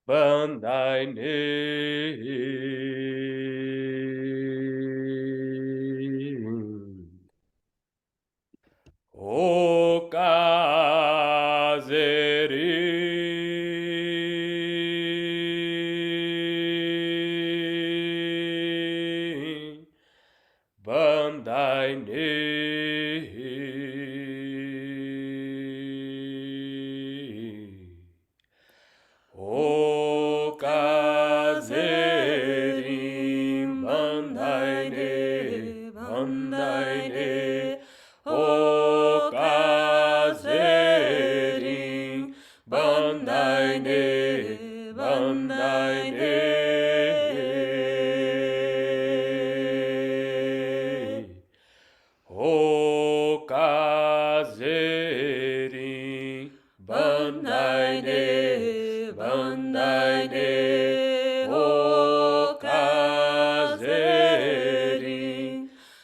Bandai ne O kazeri Bandai ne O kazeri Bandai ne Bandai ne O kazeri Bandai ne Bandai ne O kazeri Bandai ne Bandai ne O kazeri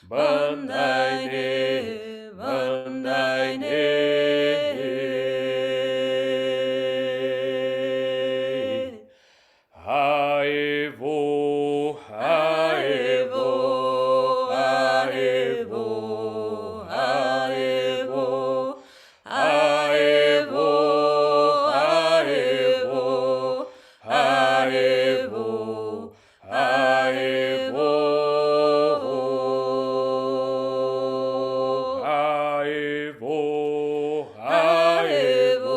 Bandai ne Bandai ne Haevo Haevo Haevo Haevo Haevo Haevo Haevo Haevo Haevo Haevo Haevo Haevo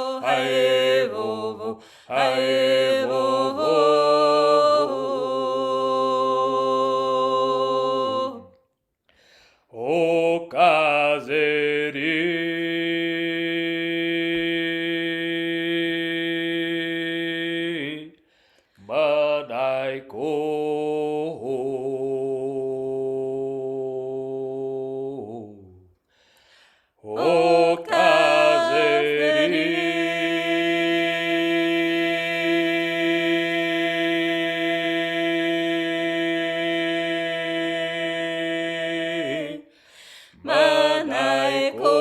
Haevo Haevo O kazeri Madaiko O kazeri Madaiko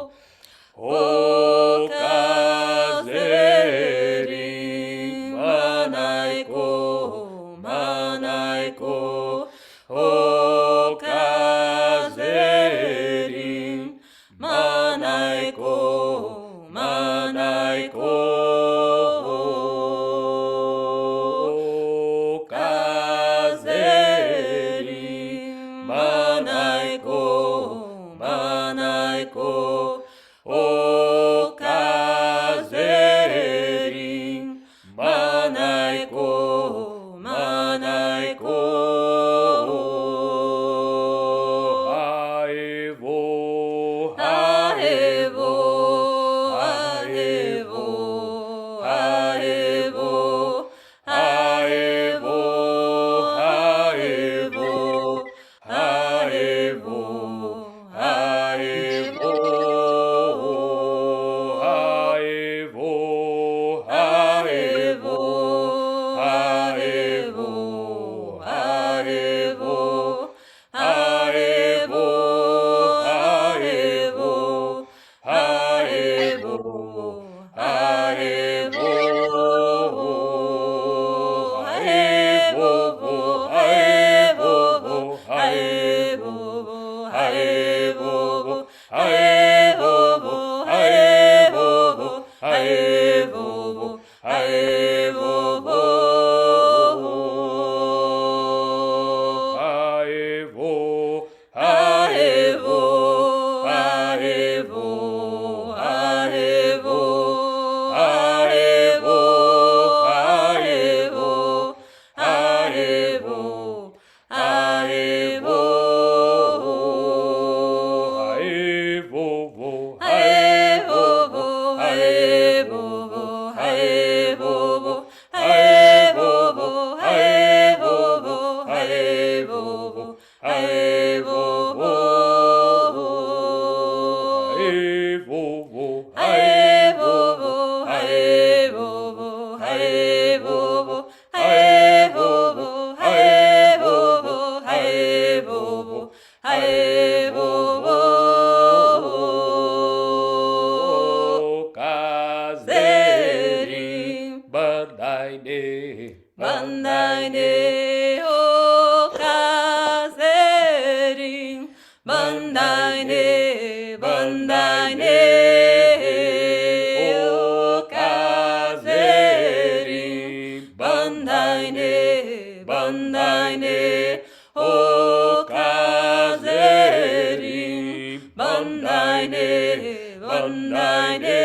O kazeri Manaiko Manaiko O kazeri Manaiko Manaiko O kazeri Manaiko Manaiko O kazeri Manaiko Manaiko Haevo Haevo Haevo Haevo Haevo Haevo Haevo Haevo Haevo Haevo hae vovo, hae vovo, hae vovo, hae vovo, hae vovo. Kazerin, bandai ne, bandai ne, o kazerin, bandai ne, bandai ne, o kazerin, bandai ne, bandai ne, o kazerin, bandai ne, bandai ne.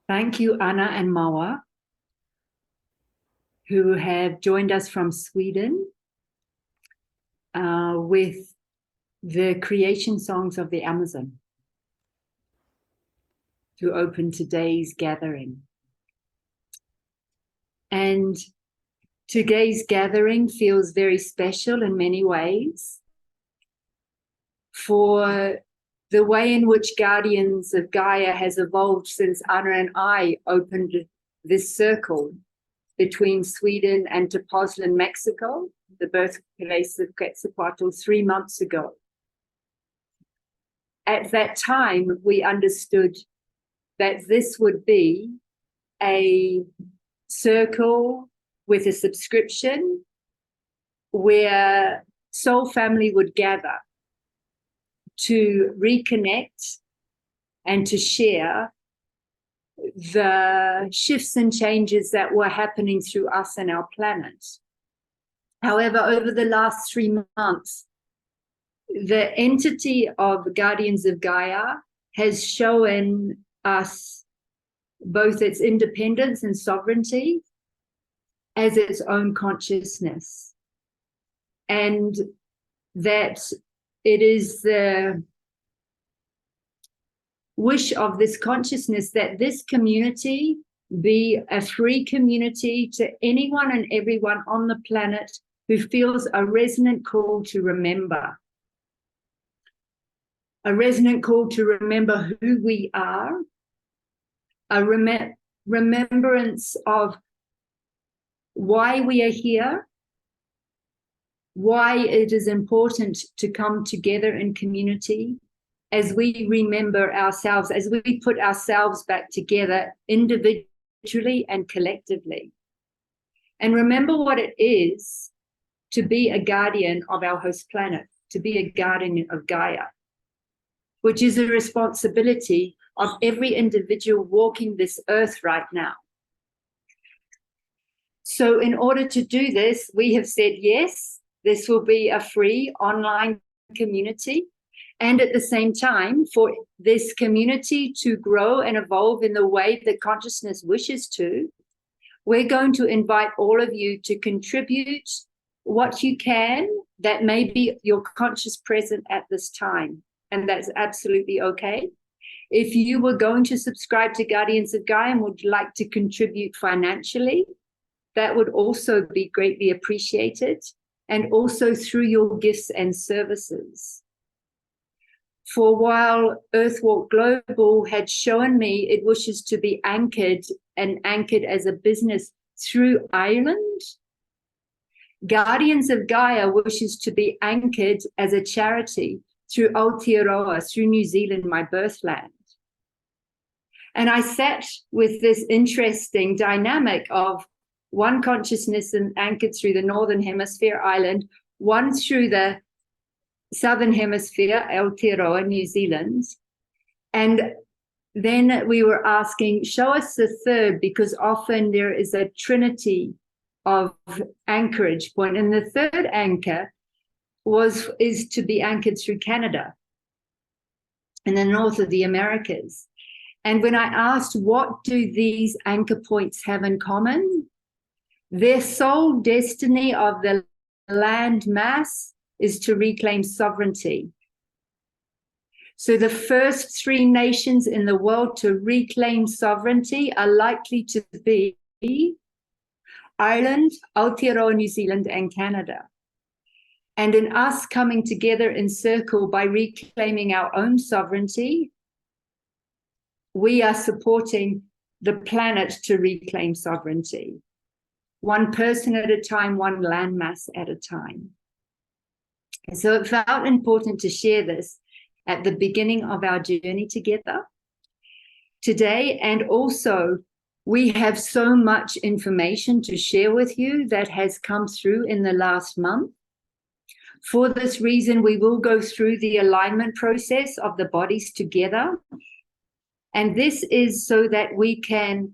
Thank you, Anna and Mawa, who have joined us from Sweden with the creation songs of the Amazon to open today's gathering. And today's gathering feels very special in many ways for the way in which Guardians of Gaia has evolved since Anna and I opened this circle between Sweden and Tepoztlan, Mexico, the birthplace of Quetzalcoatl, 3 months ago. At that time, we understood that this would be a circle with a subscription where soul family would gather to reconnect and to share the shifts and changes that were happening through us and our planet. However, over the last 3 months, the entity of Guardians of Gaia has shown us both its independence and sovereignty as its own consciousness, and that it is the wish of this consciousness that this community be a free community to anyone and everyone on the planet who feels a resonant call to remember. A resonant call to remember who we are, a remembrance of why we are here, why it is important to come together in community as we remember ourselves, as we put ourselves back together individually and collectively. And remember what it is to be a guardian of our host planet, to be a guardian of Gaia, which is a responsibility of every individual walking this earth right now. So in order to do this, we have said, yes, this will be a free online community. And at the same time, for this community to grow and evolve in the way that consciousness wishes to, we're going to invite all of you to contribute what you can that may be your conscious present at this time. And that's absolutely okay. If you were going to subscribe to Guardians of Gaia and would like to contribute financially, that would also be greatly appreciated, and also through your gifts and services. For while Earthwalk Global had shown me it wishes to be anchored as a business through Ireland, Guardians of Gaia wishes to be anchored as a charity through Aotearoa, through New Zealand, my birthland. And I sat with this interesting dynamic of one consciousness and anchored through the Northern Hemisphere island, one through the Southern Hemisphere, Aotearoa, New Zealand. And then we were asking, show us the third, because often there is a trinity of anchorage point. And the third anchor is to be anchored through Canada in the north of the Americas. And when I asked, what do these anchor points have in common? Their sole destiny of the land mass is to reclaim sovereignty. So the first three nations in the world to reclaim sovereignty are likely to be Ireland, Aotearoa, New Zealand, and Canada. And in us coming together in circle by reclaiming our own sovereignty, we are supporting the planet to reclaim sovereignty. One person at a time, one landmass at a time. And so it felt important to share this at the beginning of our journey together today. And also, we have so much information to share with you that has come through in the last month. For this reason, we will go through the alignment process of the bodies together. And this is so that we can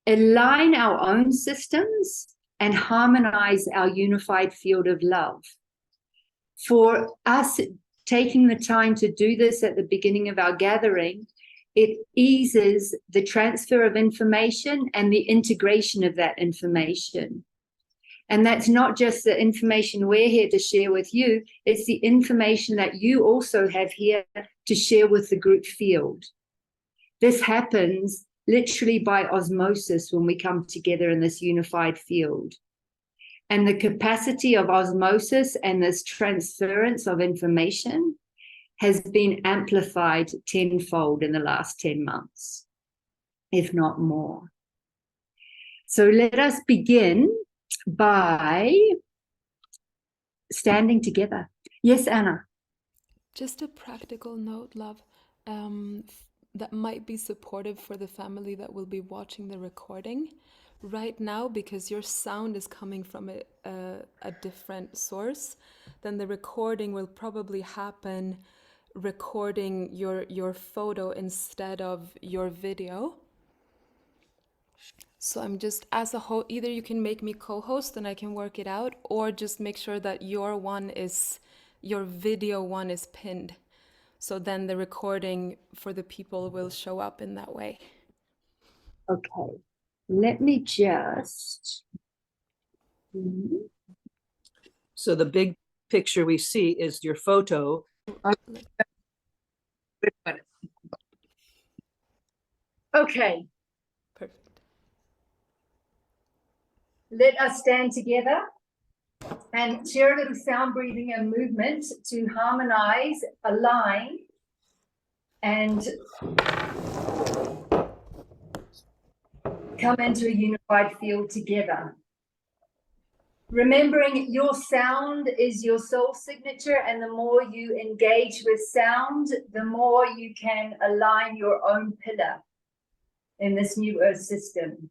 align our own systems and harmonize our unified field of love. For us taking the time to do this at the beginning of our gathering, it eases the transfer of information and the integration of that information. And that's not just the information we're here to share with you, it's the information that you also have here to share with the group field. This happens literally by osmosis when we come together in this unified field. And the capacity of osmosis and this transference of information has been amplified tenfold in the last 10 months, if not more. So let us begin by standing together. Yes, Anna. Just a practical note, love, that might be supportive for the family that will be watching the recording right now, because your sound is coming from a different source. Then the recording will probably happen recording your photo instead of your video. So I'm just, as a whole, either you can make me co-host and I can work it out, or just make sure that your video one is pinned. So then the recording for the people will show up in that way. Okay, let me just. So the big picture we see is your photo. Okay. Perfect. Let us stand together and share a little sound breathing and movement to harmonize, align, and come into a unified field together. Remembering your sound is your soul signature, and the more you engage with sound, the more you can align your own pillar in this new earth system.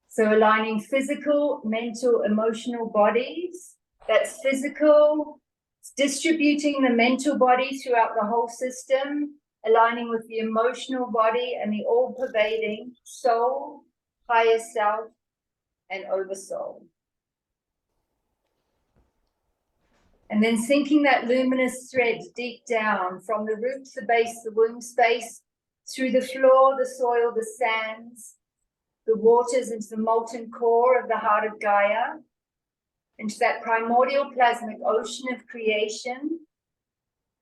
So aligning physical, mental, emotional bodies. That's physical, distributing the mental body throughout the whole system, aligning with the emotional body and the all-pervading soul, higher self, and oversoul. And then sinking that luminous thread deep down from the root to the base, the womb space, through the floor, the soil, the sands, the waters into the molten core of the heart of Gaia, into that primordial plasmic ocean of creation,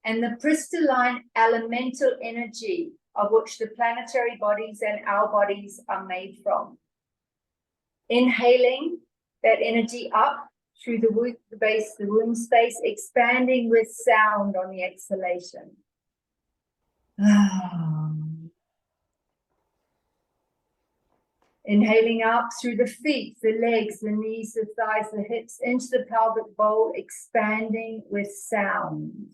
and the crystalline elemental energy of which the planetary bodies and our bodies are made from. Inhaling that energy up through the base, the womb space, expanding with sound on the exhalation. Inhaling up through the feet, the legs, the knees, the thighs, the hips, into the pelvic bowl, expanding with sound.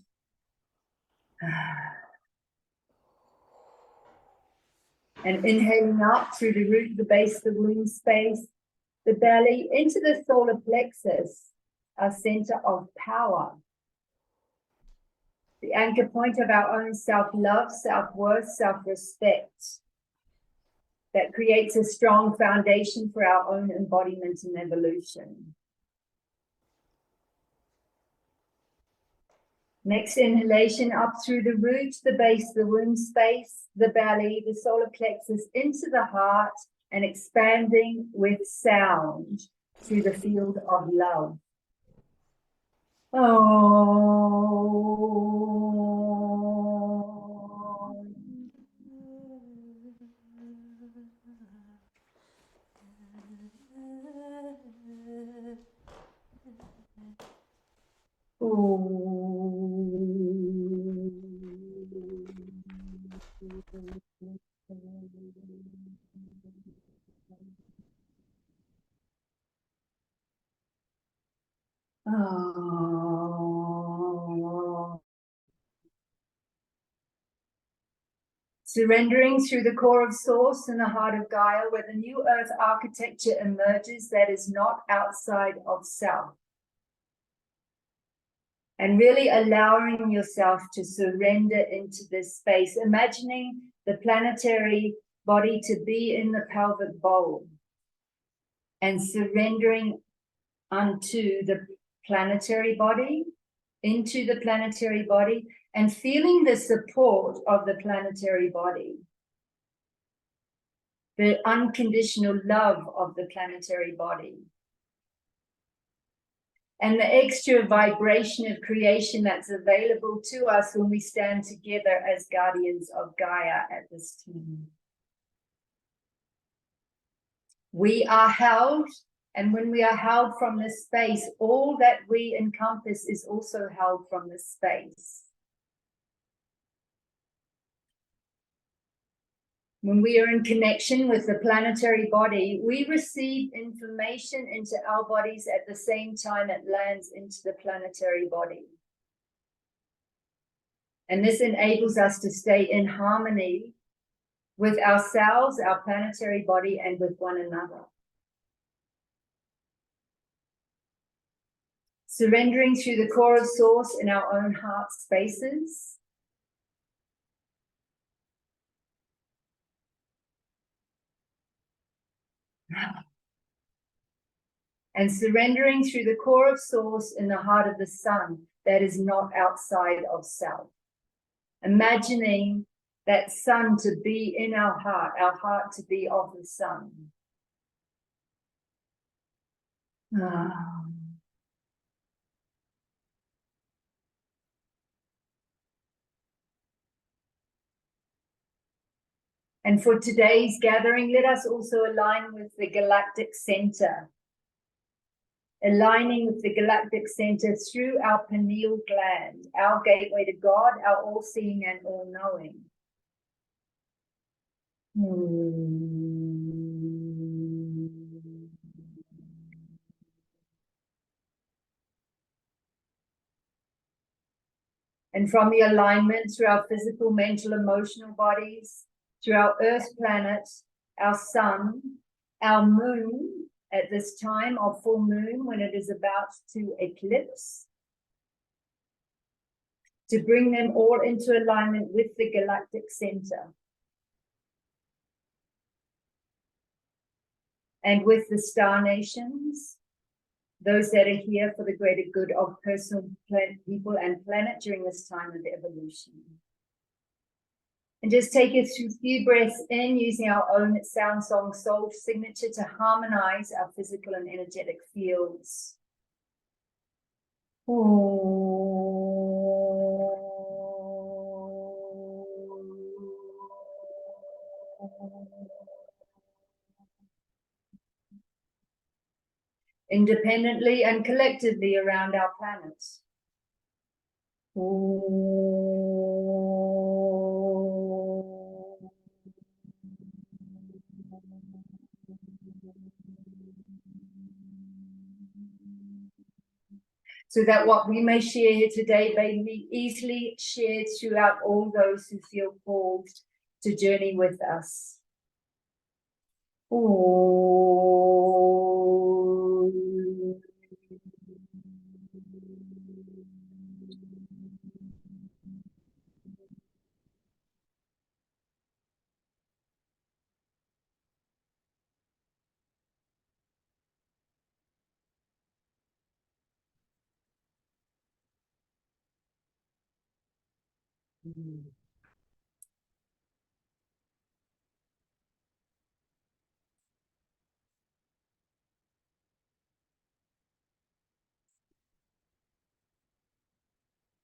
And inhaling up through the root, the base, the womb space, the belly, into the solar plexus, our center of power. The anchor point of our own self-love, self-worth, self-respect. That creates a strong foundation for our own embodiment and evolution. Next inhalation up through the root, the base, the womb space, the belly, the solar plexus, into the heart, and expanding with sound through the field of love. Surrendering through the core of Source and the heart of Gaia, where the new earth architecture emerges that is not outside of self. And really allowing yourself to surrender into this space, imagining the planetary body to be in the pelvic bowl and surrendering unto the planetary body, into the planetary body, and feeling the support of the planetary body, the unconditional love of the planetary body, and the extra vibration of creation that's available to us when we stand together as guardians of Gaia at this time. We are held, and when we are held from this space, all that we encompass is also held from this space. When we are in connection with the planetary body, we receive information into our bodies at the same time it lands into the planetary body. And this enables us to stay in harmony with ourselves, our planetary body, and with one another. Surrendering through the core of Source in our own heart spaces. And surrendering through the core of Source in the heart of the sun that is not outside of self. Imagining that sun to be in our heart to be of the sun. And for today's gathering, let us also align with the galactic center. Aligning with the galactic center through our pineal gland, our gateway to God, our all-seeing and all-knowing. And from the alignment through our physical, mental, emotional bodies, through our Earth planet, our sun, our moon, at this time of full moon when it is about to eclipse, to bring them all into alignment with the galactic center and with the star nations, those that are here for the greater good of personal, people and planet during this time of evolution. And just take a few breaths in using our own sound song soul signature to harmonize our physical and energetic fields. Independently and collectively around our planet. So that what we may share here today may be easily shared throughout all those who feel called to journey with us.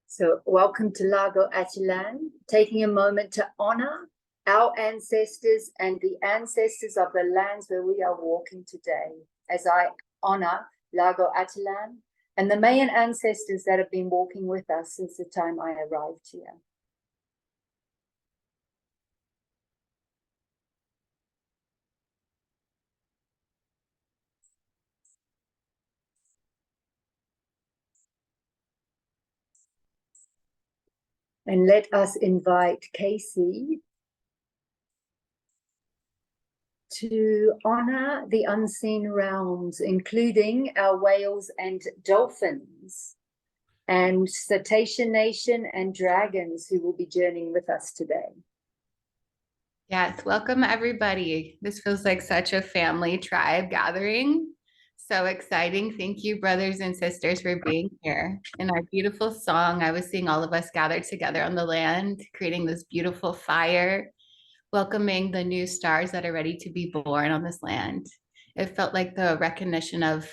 So welcome to Lago, Atitlan, taking a moment to honor our ancestors and the ancestors of the lands where we are walking today, as I honor Lago, Atitlan, and the Mayan ancestors that have been walking with us since the time I arrived here. And let us invite Casey to honor the unseen realms, including our whales and dolphins, and cetacean nation and dragons who will be journeying with us today. Yes, welcome everybody. This feels like such a family tribe gathering. So exciting. Thank you, brothers and sisters, for being here. In our beautiful song, I was seeing all of us gathered together on the land, creating this beautiful fire, welcoming the new stars that are ready to be born on this land. It felt like the recognition of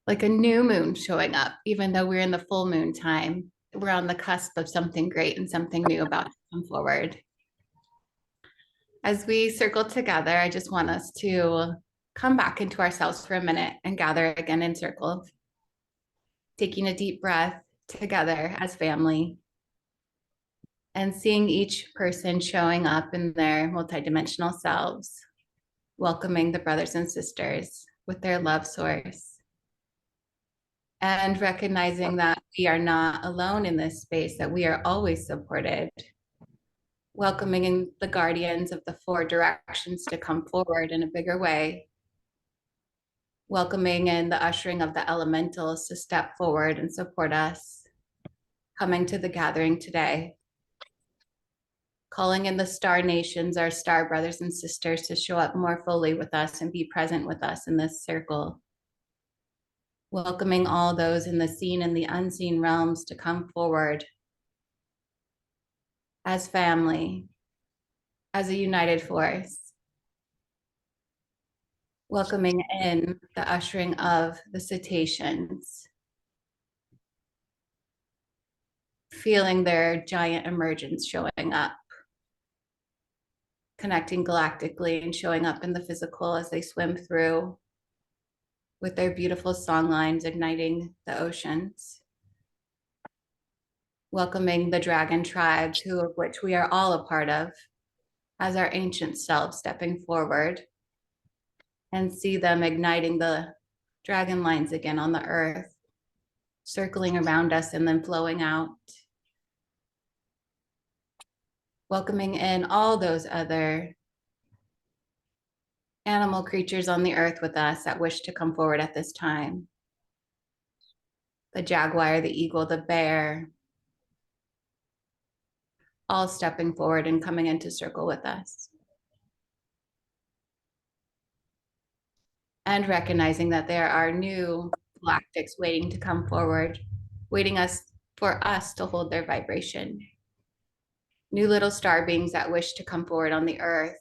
like a new moon showing up, even though we're in the full moon time. We're on the cusp of something great and something new about to come forward. As we circle together, I just want us to come back into ourselves for a minute and gather again in circle, taking a deep breath together as family and seeing each person showing up in their multidimensional selves, welcoming the brothers and sisters with their love source, and recognizing that we are not alone in this space, that we are always supported, welcoming in the guardians of the four directions to come forward in a bigger way, welcoming in the ushering of the elementals to step forward and support us, coming to the gathering today, calling in the star nations, our star brothers and sisters, to show up more fully with us and be present with us in this circle, welcoming all those in the seen and the unseen realms to come forward as family, as a united force, welcoming in the ushering of the cetaceans, feeling their giant emergence showing up, connecting galactically and showing up in the physical as they swim through with their beautiful song lines, igniting the oceans, welcoming the dragon tribes, of which we are all a part of, as our ancient selves stepping forward, and see them igniting the dragon lines again on the earth, circling around us and then flowing out. Welcoming in all those other animal creatures on the earth with us that wish to come forward at this time. The jaguar, the eagle, the bear, all stepping forward and coming into circle with us. And recognizing that there are new galactics waiting to come forward, waiting for us to hold their vibration. new little star beings that wish to come forward on the earth,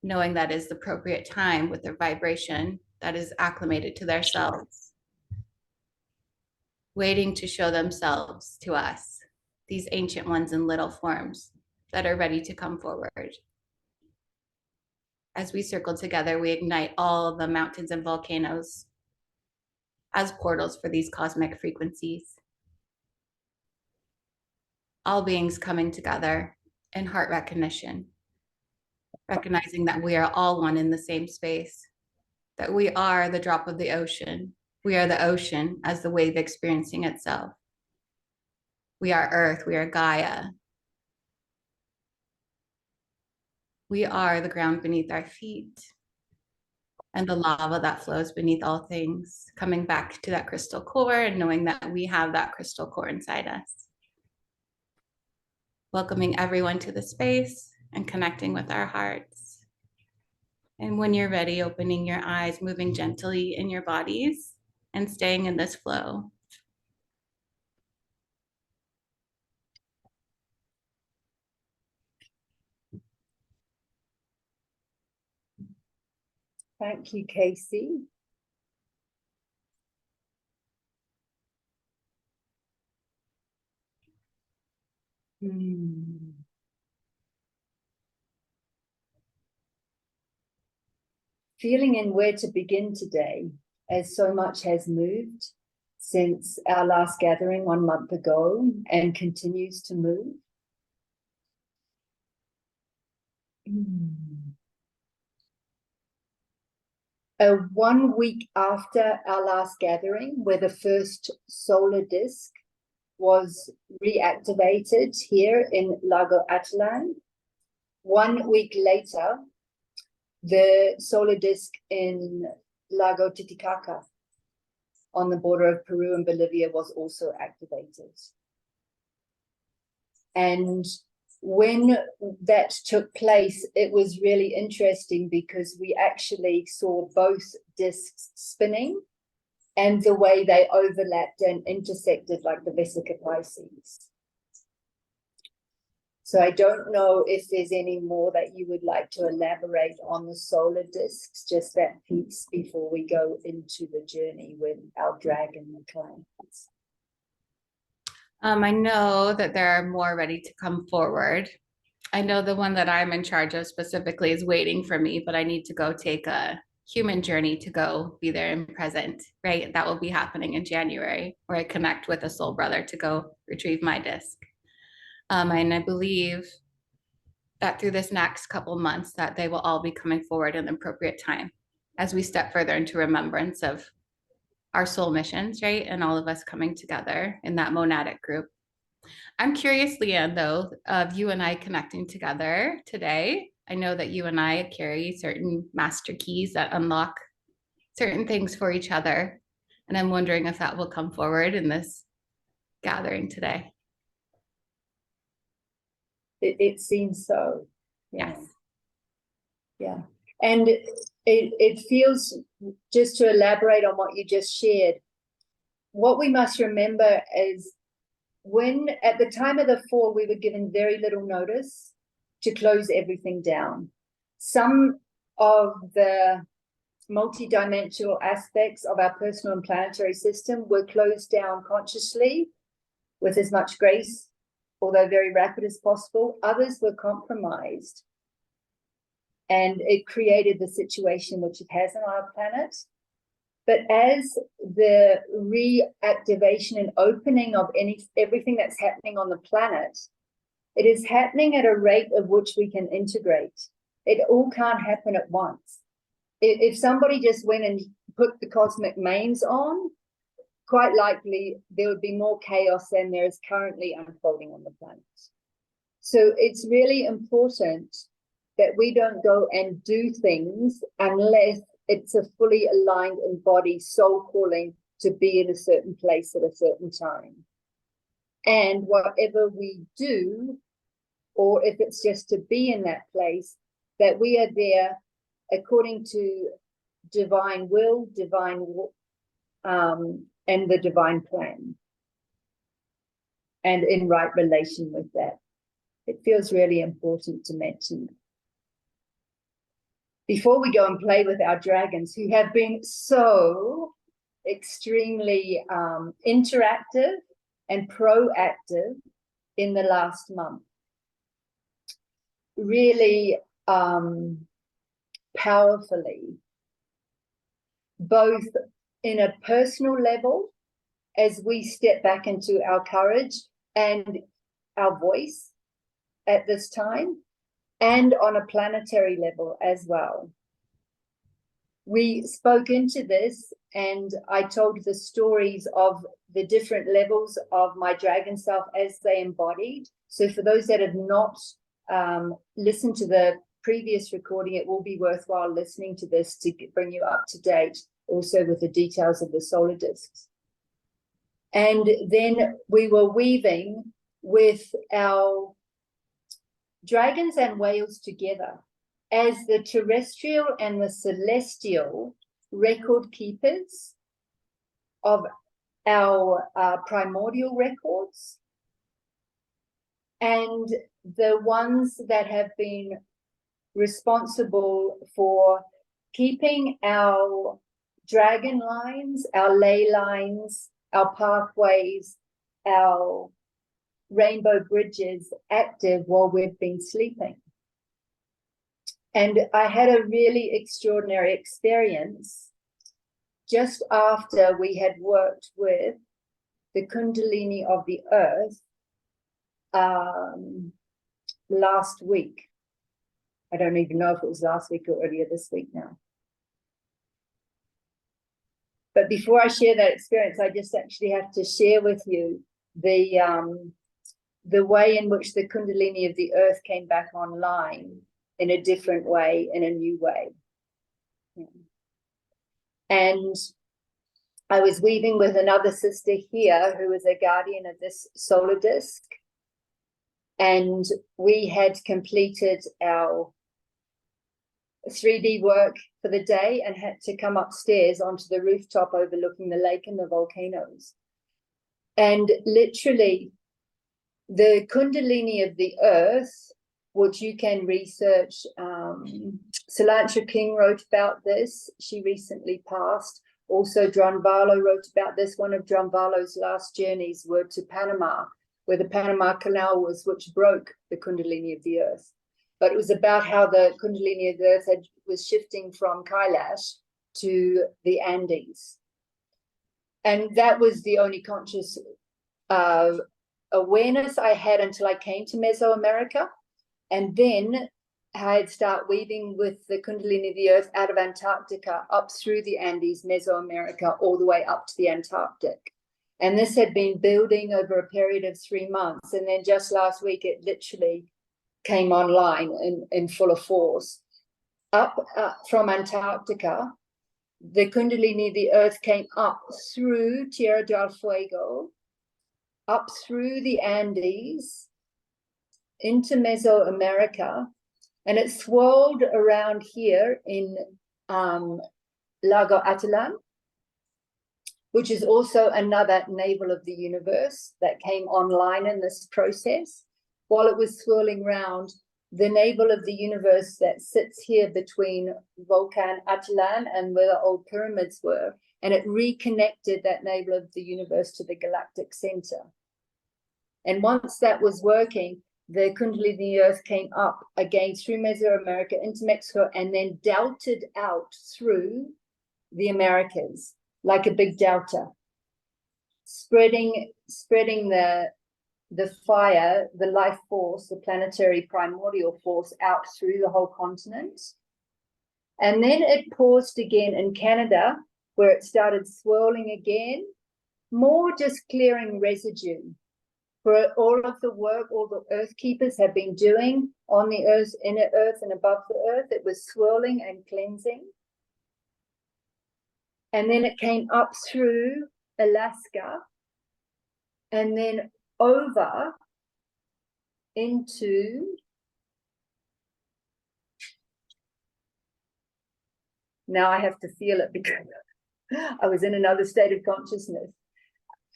knowing that is the appropriate time with their vibration that is acclimated to their selves, waiting to show themselves to us, these ancient ones in little forms that are ready to come forward. As we circle together, we ignite all the mountains and volcanoes as portals for these cosmic frequencies. All beings coming together in heart recognition, recognizing that we are all one in the same space, that we are the drop of the ocean. We are the ocean as the wave experiencing itself. We are Earth, we are Gaia. We are the ground beneath our feet and the lava that flows beneath all things, coming back to that crystal core and knowing that we have that crystal core inside us. Welcoming everyone to the space and connecting with our hearts. And when you're ready, opening your eyes, moving gently in your bodies and staying in this flow. Thank you, Casey. Feeling in where to begin today, as so much has moved since our last gathering 1 month ago and continues to move. A 1 week after our last gathering, where the first solar disk was reactivated here in Lago Atitlan, 1 week later, the solar disk in Lago Titicaca on the border of Peru and Bolivia was also activated. And when that took place, it was really interesting because we actually saw both disks spinning and the way they overlapped and intersected like the Vesica Pisces. So I don't know if there's any more that you would like to elaborate on the solar disks, just that piece before we go into the journey with our dragon clients. I know that there are more ready to come forward. I know the one that I'm in charge of specifically is waiting for me, but I need to go take a human journey to go be there and present, right? That will be happening in January, where I connect with a soul brother to go retrieve my disc. And I believe that through this next couple months that they will all be coming forward in the appropriate time as we step further into remembrance of our soul missions, right? And all of us coming together in that monadic group. I'm curious, Leanne, though, of you and I connecting together today. I know that you and I carry certain master keys that unlock certain things for each other. And I'm wondering if that will come forward in this gathering today. It seems so. Yes. Yeah. And it feels, just to elaborate on what you just shared, what we must remember is when at the time of the fall, we were given very little notice to close everything down. Some of the multidimensional aspects of our personal and planetary system were closed down consciously with as much grace, although very rapid as possible. Others were compromised. And it created the situation which it has on our planet. But as the reactivation and opening of everything that's happening on the planet, it is happening at a rate of which we can integrate. It all can't happen at once. If somebody just went and put the cosmic mains on, quite likely there would be more chaos than there is currently unfolding on the planet. So it's really important that we don't go and do things unless it's a fully aligned embodied soul calling to be in a certain place at a certain time. And whatever we do, or if it's just to be in that place, that we are there according to divine will, and the divine plan, and in right relation with that. it feels really important to mention. Before we go and play with our dragons, who have been so extremely interactive and proactive in the last month, really powerfully, both in a personal level as we step back into our courage and our voice at this time, and on a planetary level as well. We spoke into this, and I told the stories of the different levels of my dragon self as they embodied. So for those that have not listened to the previous recording, it will be worthwhile listening to this to bring you up to date, also with the details of the solar discs. And then we were weaving with our dragons and whales together as the terrestrial and the celestial record keepers of our primordial records, and the ones that have been responsible for keeping our dragon lines, our ley lines, our pathways, our rainbow bridges active while we've been sleeping. And I had a really extraordinary experience just after we had worked with the Kundalini of the Earth last week. I don't even know if it was last week or earlier this week now. But before I share that experience, I just actually have to share with you the way in which the Kundalini of the Earth came back online in a different way, in a new way. Yeah. And I was weaving with another sister here who is a guardian of this solar disc. And we had completed our 3D work for the day and had to come upstairs onto the rooftop overlooking the lake and the volcanoes. And literally, the Kundalini of the Earth, which you can research, Salantra King wrote about this. She recently passed. Also, Dronvalo wrote about this. One of Dronvalo's last journeys were to Panama, where the Panama Canal was, which broke the Kundalini of the Earth. But it was about how the Kundalini of the Earth was shifting from Kailash to the Andes. And that was the only conscious awareness I had until I came to Mesoamerica. And then I'd start weaving with the Kundalini of the Earth out of Antarctica up through the Andes, Mesoamerica, all the way up to the Antarctic. And this had been building over a period of 3 months. And then just last week, it literally came online in full force. Up from Antarctica, the Kundalini of the Earth came up through Tierra del Fuego, up through the Andes, into Mesoamerica, and it swirled around here in Lago Atitlan, which is also another navel of the universe that came online in this process. While it was swirling around, the navel of the universe that sits here between Volcan Atitlan and where the old pyramids were, and it reconnected that navel of the universe to the galactic center. And once that was working, the Kundalini of the Earth came up again through Mesoamerica into Mexico, and then delted out through the Americas like a big delta, spreading the fire, the life force, the planetary primordial force out through the whole continent. And then it paused again in Canada, where it started swirling again, more just clearing residue for all of the work all the earth keepers have been doing on the earth, inner earth and above the earth. It was swirling and cleansing. And then it came up through Alaska and then over into now I have to feel it because I was in another state of consciousness.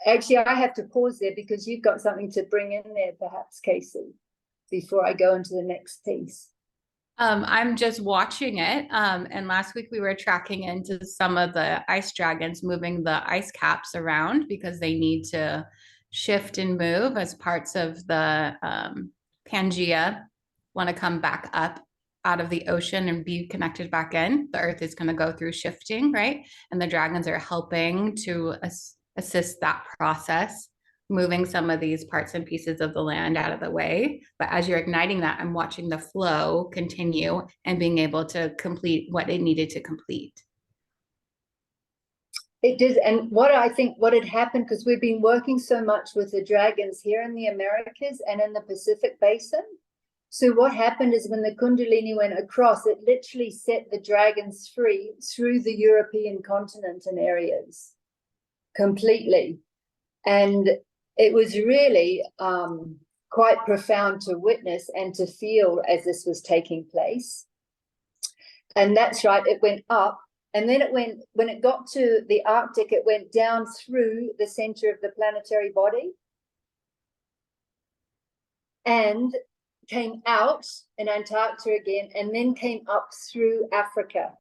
Actually, I have to pause there because you've got something to bring in there, perhaps, Casey, before I go into the next piece? I'm just watching it. And last week we were tracking into some of the ice dragons, moving the ice caps around because they need to shift and move as parts of the Pangea want to come back up out of the ocean and be connected back in. The earth is going to go through shifting, right? And the dragons are helping to assist that process, moving some of these parts and pieces of the land out of the way. But as you're igniting that, I'm watching the flow continue and being able to complete what it needed to complete. It did. And what I think what had happened, because we've been working so much with the dragons here in the Americas and in the Pacific Basin. So what happened is when the Kundalini went across, it literally set the dragons free through the European continent and areas completely. And it was really quite profound to witness and to feel as this was taking place. And that's right, it went up. And then it went, when it got to the Arctic, it went down through the center of the planetary body and came out in Antarctica again, and then came up through Africa.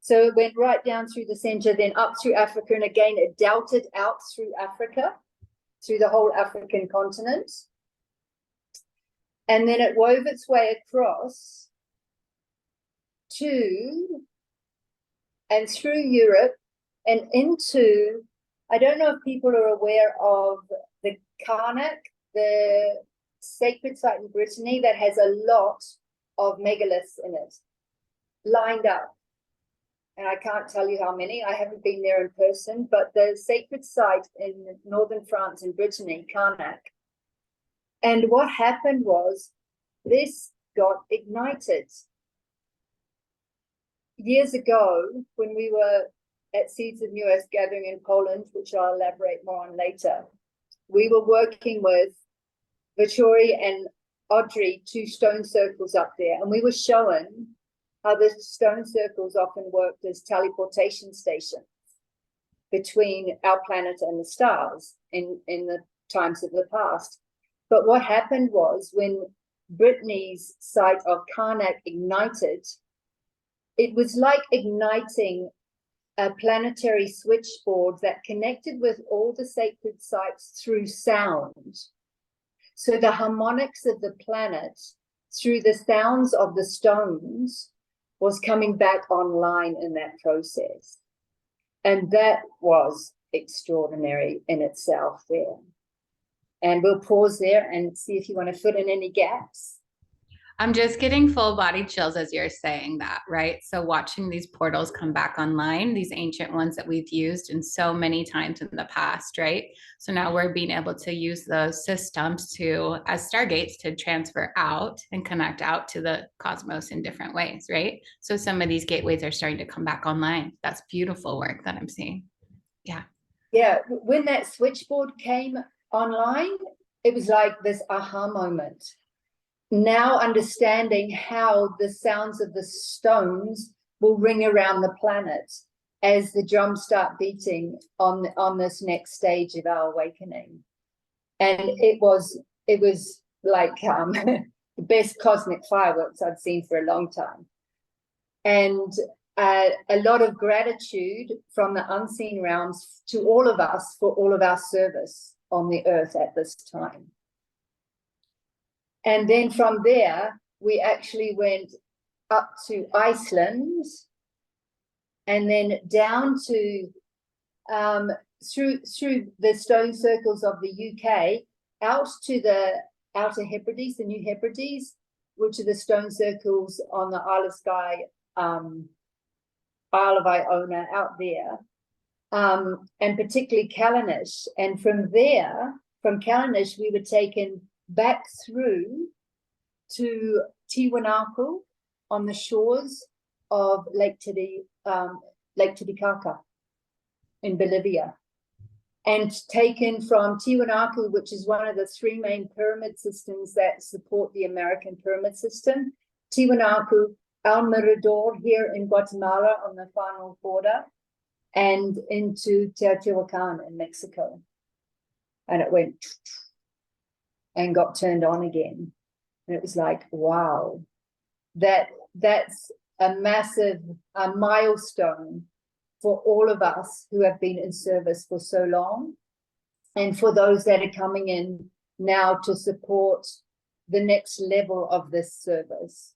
So it went right down through the center, then up through Africa, and again it delted out through Africa, through the whole African continent. And then it wove its way across to and through Europe and into, I don't know if people are aware of the Karnak, the sacred site in Brittany that has a lot of megaliths in it, lined up. And I can't tell you how many. I haven't been there in person, but the sacred site in northern France in Brittany, Karnak. And what happened was this got ignited. Years ago, when we were at Seeds of New Earth gathering in Poland, which I'll elaborate more on later, we were working with Vittori and Audrey, two stone circles up there, and we were shown how the stone circles often worked as teleportation stations between our planet and the stars in the times of the past. But what happened was when Brittany's site of Karnak ignited, it was like igniting a planetary switchboard that connected with all the sacred sites through sound. So the harmonics of the planet through the sounds of the stones was coming back online in that process. And that was extraordinary in itself there. And we'll pause there and see if you want to fill in any gaps. I'm just getting full body chills as you're saying that, right? So watching these portals come back online, these ancient ones that we've used in so many times in the past, right? So now we're being able to use those systems to, as stargates, to transfer out and connect out to the cosmos in different ways, right? So some of these gateways are starting to come back online. That's beautiful work that I'm seeing. Yeah. Yeah, when that switchboard came online, it was like this aha moment. Now understanding how the sounds of the stones will ring around the planet as the drums start beating on this next stage of our awakening. And it was like the best cosmic fireworks I'd seen for a long time. And a lot of gratitude from the unseen realms to all of us for all of our service on the earth at this time. And then from there, we actually went up to Iceland and then down to, through the stone circles of the UK, out to the Outer Hebrides, the New Hebrides, which are the stone circles on the Isle of Skye, Isle of Iona, out there, and particularly Callanish. And from there, from Callanish, we were taken back through to Tiwanaku on the shores of Lake Titicaca in Bolivia, and taken from Tiwanaku, which is one of the three main pyramid systems that support the American pyramid system, Tiwanaku, El Mirador here in Guatemala on the final border, and into Teotihuacan in Mexico. And it went. and got turned on again. And it was like, wow, that's a massive milestone for all of us who have been in service for so long, and for those that are coming in now to support the next level of this service,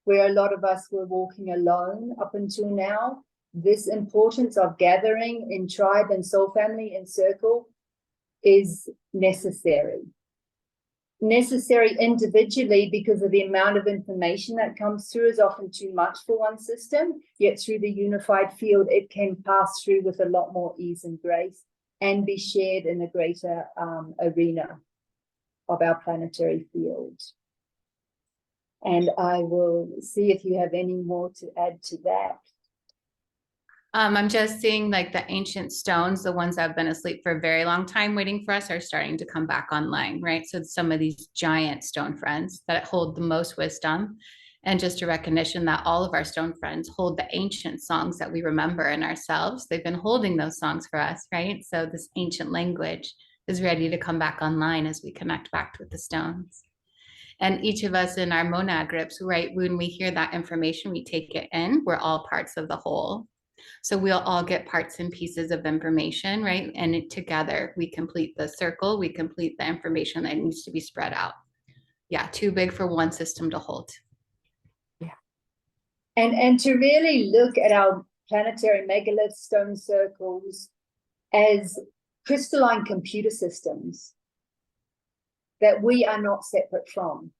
where a lot of us were walking alone up until now. This importance of gathering in tribe and soul family and circle is necessary. Necessary individually because of the amount of information that comes through is often too much for one system, yet through the unified field, it can pass through with a lot more ease and grace and be shared in a greater arena of our planetary field. And I will see if you have any more to add to that. I'm just seeing like the ancient stones, the ones that have been asleep for a very long time waiting for us, are starting to come back online, right? So some of these giant stone friends that hold the most wisdom, and just a recognition that all of our stone friends hold the ancient songs that we remember in ourselves. They've been holding those songs for us, right? So this ancient language is ready to come back online as we connect back with the stones. And each of us in our monad groups, right, when we hear that information, we take it in. We're all parts of the whole. So we'll all get parts and pieces of information, right? And together we complete the circle, we complete the information that needs to be spread out. Yeah, too big for one system to hold. Yeah. And to really look at our planetary megalith stone circles as crystalline computer systems that we are not separate from.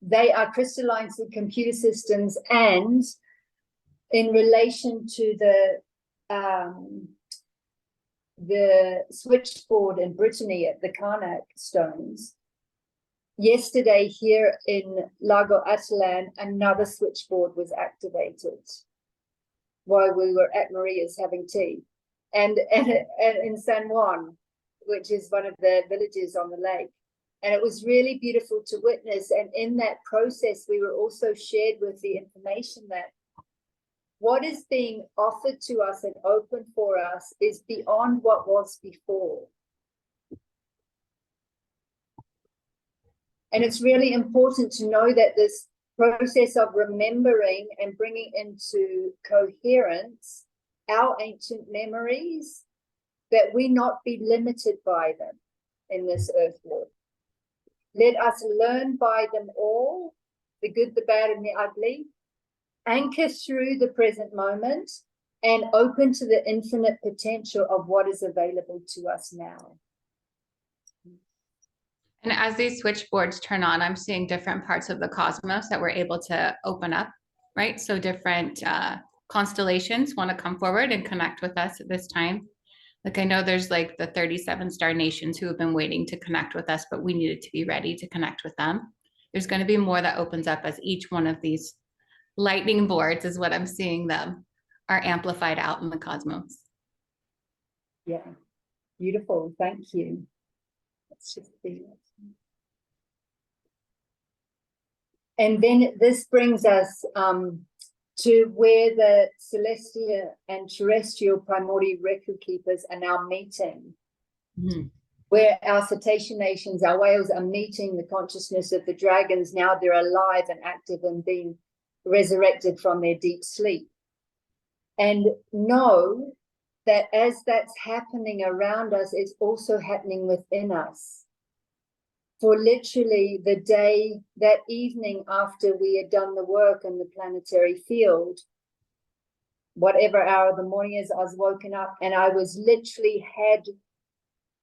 They are crystalline computer systems, and in relation to the switchboard in Brittany at the Karnak stones, yesterday here in Lago Atitlan, another switchboard was activated while we were at Maria's having tea. And in San Juan, which is one of the villages on the lake. And it was really beautiful to witness. And in that process, we were also shared with the information that what is being offered to us and open for us is beyond what was before. And it's really important to know that this process of remembering and bringing into coherence our ancient memories, that we not be limited by them in this earth world. Let us learn by them all, the good, the bad, and the ugly, anchor through the present moment, and open to the infinite potential of what is available to us now. And as these switchboards turn on, I'm seeing different parts of the cosmos that we're able to open up, right? So different constellations want to come forward and connect with us at this time. Like I know there's like the 37 star nations who have been waiting to connect with us, but we needed to be ready to connect with them. There's going to be more that opens up as each one of these lightning boards, is what I'm seeing them, are amplified out in the cosmos. Yeah, beautiful. Thank you. Let's just see. And then this brings us to where the celestial and terrestrial primordial record keepers are now meeting, where our cetacean nations, our whales, are meeting the consciousness of the dragons. Now they're alive and active and being resurrected from their deep sleep. And know that as that's happening around us, it's also happening within us. For literally the day, that evening after we had done the work in the planetary field, whatever hour of the morning is, I was woken up and I was literally had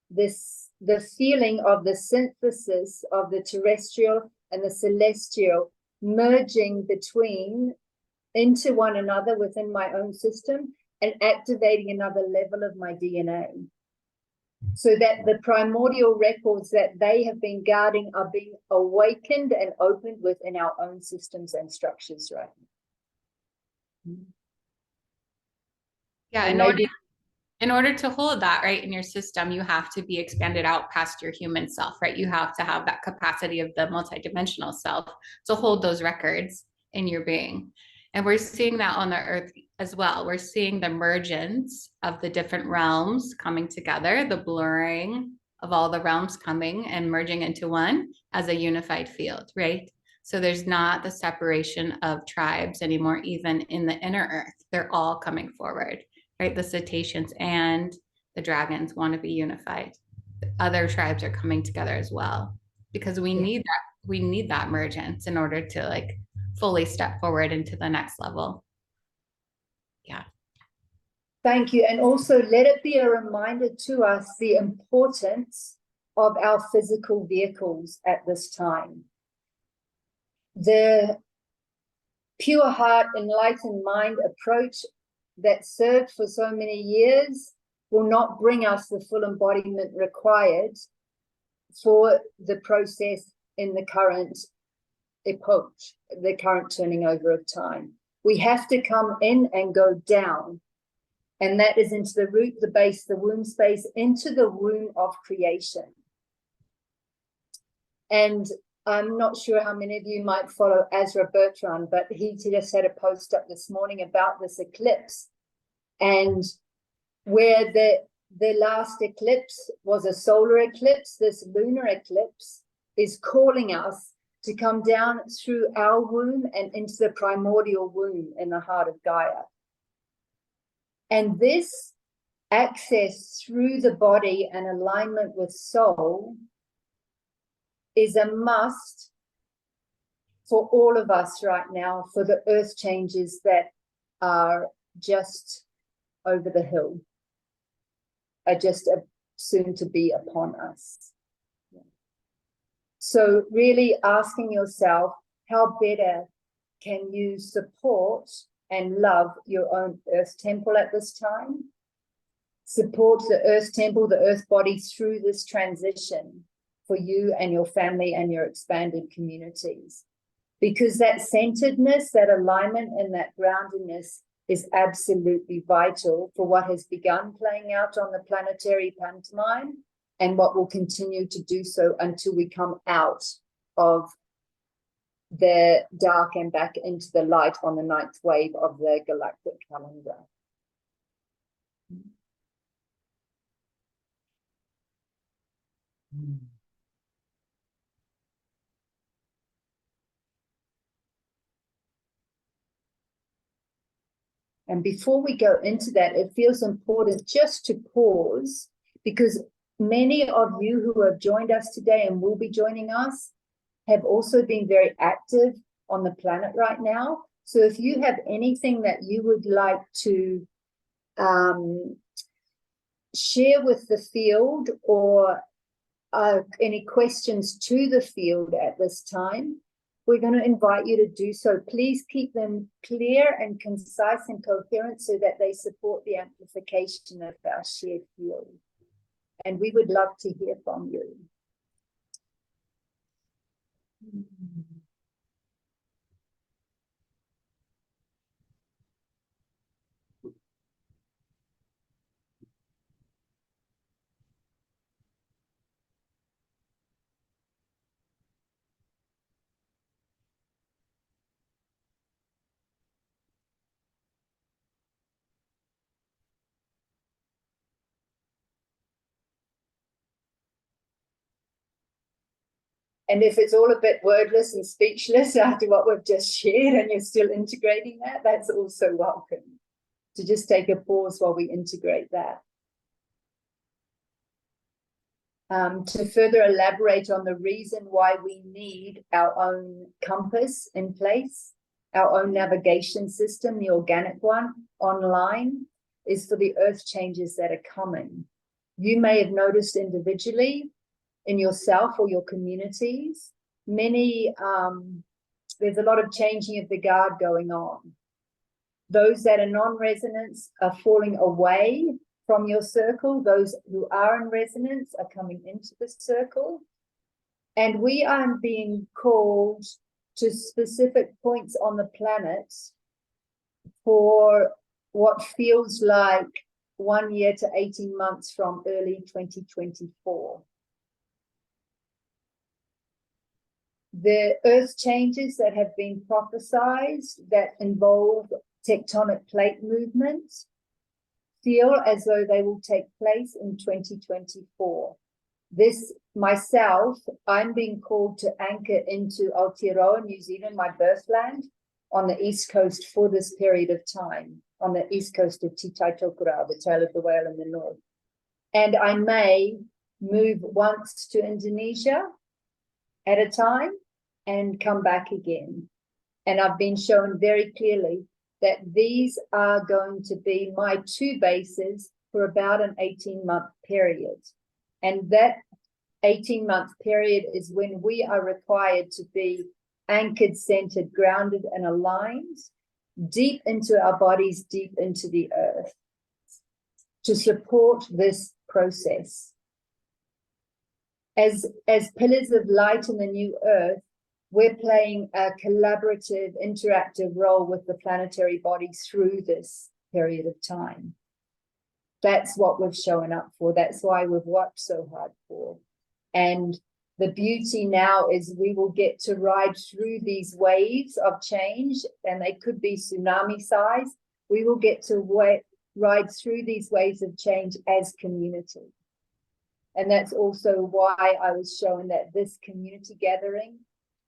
the feeling of the synthesis of the terrestrial and the celestial merging between into one another within my own system and activating another level of my DNA. So that the primordial records that they have been guarding are being awakened and opened within our own systems and structures right now. Yeah, in order to hold that right in your system, you have to be expanded out past your human self, right? You have to have that capacity of the multidimensional self to hold those records in your being. And we're seeing that on the earth as well. We're seeing the mergence of the different realms coming together, the blurring of all the realms coming and merging into one as a unified field, right? So there's not the separation of tribes anymore, even in the inner earth. They're all coming forward, right? The cetaceans and the dragons want to be unified. The other tribes are coming together as well, because we need that. We need that mergence in order to like fully step forward into the next level. Yeah. Thank you. And also let it be a reminder to us the importance of our physical vehicles at this time. The pure heart, enlightened mind approach that served for so many years will not bring us the full embodiment required for the process in the current epoch, the current turning over of time. We have to come in and go down. And that is into the root, the base, the womb space, into the womb of creation. And I'm not sure how many of you might follow Ezra Bertrand, but he just had a post up this morning about this eclipse. And where the last eclipse was a solar eclipse, this lunar eclipse is calling us to come down through our womb and into the primordial womb in the heart of Gaia. And this access through the body and alignment with soul is a must for all of us right now, for the earth changes that are just over the hill, are just soon to be upon us. So really asking yourself, how better can you support and love your own earth temple at this time? Support the earth temple, the earth body through this transition for you and your family and your expanded communities. Because that centeredness, that alignment, and that groundedness is absolutely vital for what has begun playing out on the planetary pantomime and what will continue to do so until we come out of the dark and back into the light on the 9th wave of the galactic calendar. And before we go into that, it feels important just to pause, because many of you who have joined us today and will be joining us have also been very active on the planet right now. So if you have anything that you would like to share with the field, or any questions to the field at this time, we're going to invite you to do so. Please keep them clear and concise and coherent so that they support the amplification of our shared field. And we would love to hear from you. And if it's all a bit wordless and speechless after what we've just shared and you're still integrating that, that's also welcome. To just take a pause while we integrate that. To further elaborate on the reason why we need our own compass in place, our own navigation system, the organic one, online, is for the earth changes that are coming. You may have noticed individually in yourself or your communities, there's a lot of changing of the guard going on. Those that are non-resonance are falling away from your circle. Those who are in resonance are coming into the circle. And we are being called to specific points on the planet for what feels like 1 year to 18 months from early 2024. The earth changes that have been prophesized that involve tectonic plate movements feel as though they will take place in 2024. this myself, I'm being called to anchor into Aotearoa, New Zealand, my birthland, on the east coast for this period of time, on the east coast of Te Tai Tokerau, the tail of the whale in the north. And I may move once to Indonesia at a time and come back again. And I've been shown very clearly that these are going to be my 2 bases for about an 18-month period. And that 18-month period is when we are required to be anchored, centered, grounded, and aligned deep into our bodies, deep into the earth, to support this process. As pillars of light in the new earth, we're playing a collaborative, interactive role with the planetary body through this period of time. That's what we've shown up for. That's why we've worked so hard for. And the beauty now is we will get to ride through these waves of change, and they could be tsunami size. We will get to ride through these waves of change as community. And that's also why I was showing that this community gathering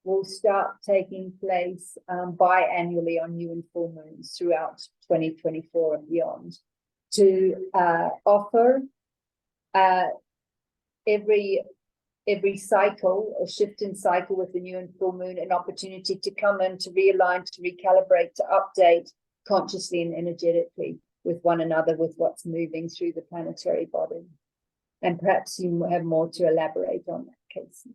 will start taking place biannually on new and full moons throughout 2024 and beyond, to offer every cycle, a shift in cycle with the new and full moon, an opportunity to come in, to realign, to recalibrate, to update consciously and energetically with one another, with what's moving through the planetary body. And perhaps you have more to elaborate on that, Casey.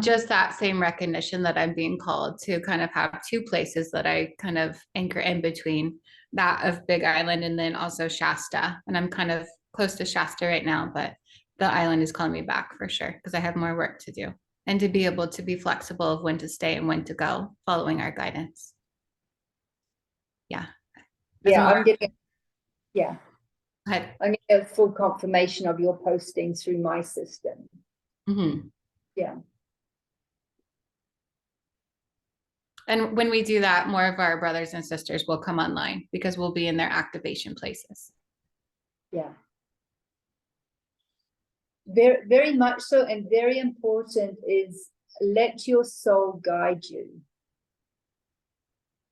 Just that same recognition that I'm being called to kind of have 2 places that I kind of anchor in between, that of Big Island and then also Shasta. And I'm kind of close to Shasta right now, but the island is calling me back for sure, because I have more work to do, and to be able to be flexible of when to stay and when to go, following our guidance. Yeah. I'm getting I'm a full confirmation of your posting through my system. Mm-hmm. Yeah. And when we do that, more of our brothers and sisters will come online because we'll be in their activation places. Yeah. Very, very much so. And very important is let your soul guide you.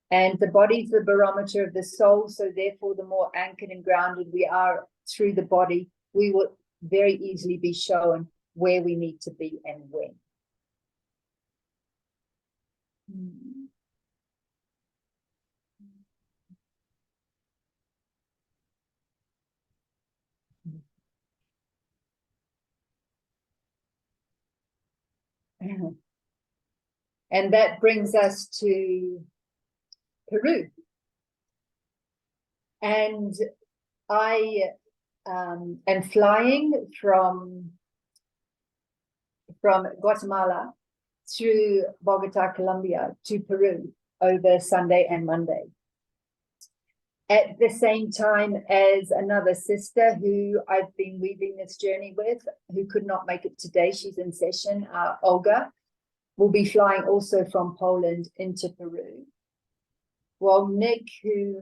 And the body is the barometer of the soul. So therefore, the more anchored and grounded we are through the body, we will very easily be shown where we need to be and when. And that brings us to Peru. And I am flying from Guatemala through Bogota, Colombia to Peru over Sunday and Monday. At the same time as another sister who I've been weaving this journey with, who could not make it today, she's in session, Olga, will be flying also from Poland into Peru. While Nick, who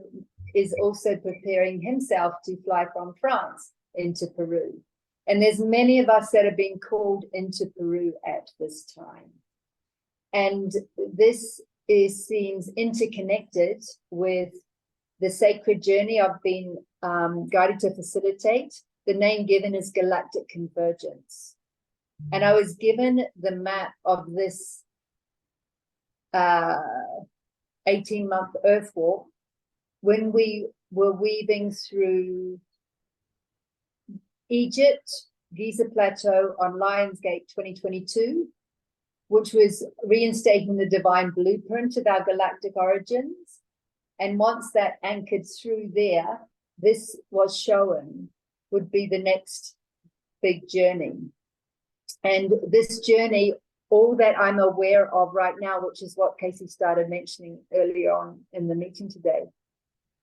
is also preparing himself to fly from France into Peru. And there's many of us that are being called into Peru at this time. And this seems interconnected with the sacred journey I've been guided to facilitate. The name given is Galactic Convergence. And I was given the map of this 18-month Earth walk when we were weaving through Egypt, Giza Plateau on Lions Gate 2022, which was reinstating the divine blueprint of our galactic origins. And once that anchored through there, this was shown would be the next big journey. And this journey, all that I'm aware of right now, which is what Casey started mentioning earlier on in the meeting today,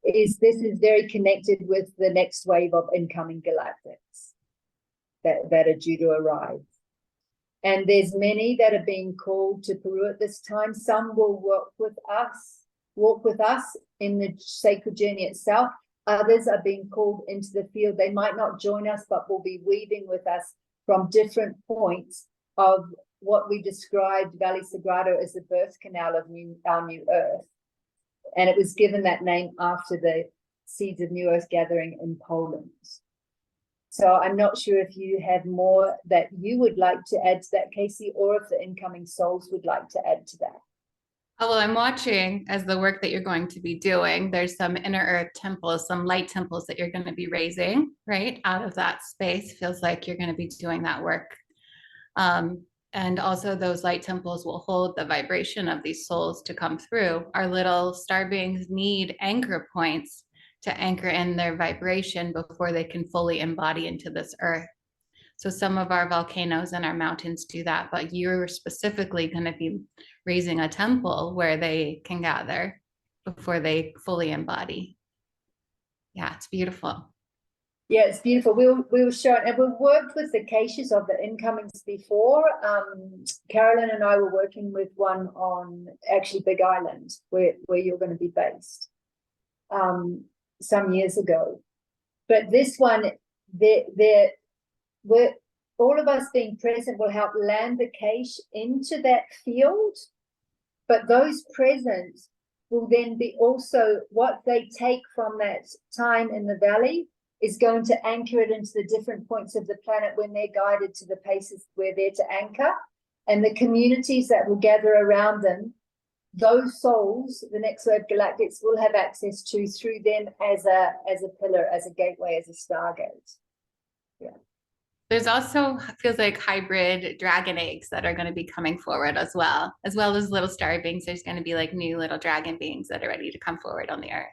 is this is very connected with the next wave of incoming galactics that are due to arrive. And there's many that are being called to Peru at this time. Some will walk with us in the sacred journey itself. Others are being called into the field. They might not join us, but will be weaving with us from different points of what we described Valley Sagrado as the birth canal of our new Earth. And it was given that name after the seeds of New Earth gathering in Poland. So I'm not sure if you have more that you would like to add to that, Casey, or if the incoming souls would like to add to that. Oh, well, I'm watching as the work that you're going to be doing. There's some inner earth temples, some light temples that you're going to be raising, right? Out of that space. Feels like you're going to be doing that work. And also those light temples will hold the vibration of these souls to come through. Our little star beings need anchor points to anchor in their vibration before they can fully embody into this earth. So some of our volcanoes and our mountains do that, but you're specifically going to be raising a temple where they can gather before they fully embody. Yeah, it's beautiful. Yeah, it's beautiful. We were shown, and we worked with the caches of the incomings before. Carolyn and I were working with one on actually Big Island, where you're going to be based, some years ago. But this one, we're all of us being present will help land the cache into that field. But those present will then be also what they take from that time in the valley is going to anchor it into the different points of the planet when they're guided to the places where they're to anchor. And the communities that will gather around them, those souls, the next wave galactics, will have access to through them as a pillar, as a gateway, as a stargate. Yeah. There's also, feels like, hybrid dragon eggs that are going to be coming forward as well as little star beings. There's going to be like new little dragon beings that are ready to come forward on the earth.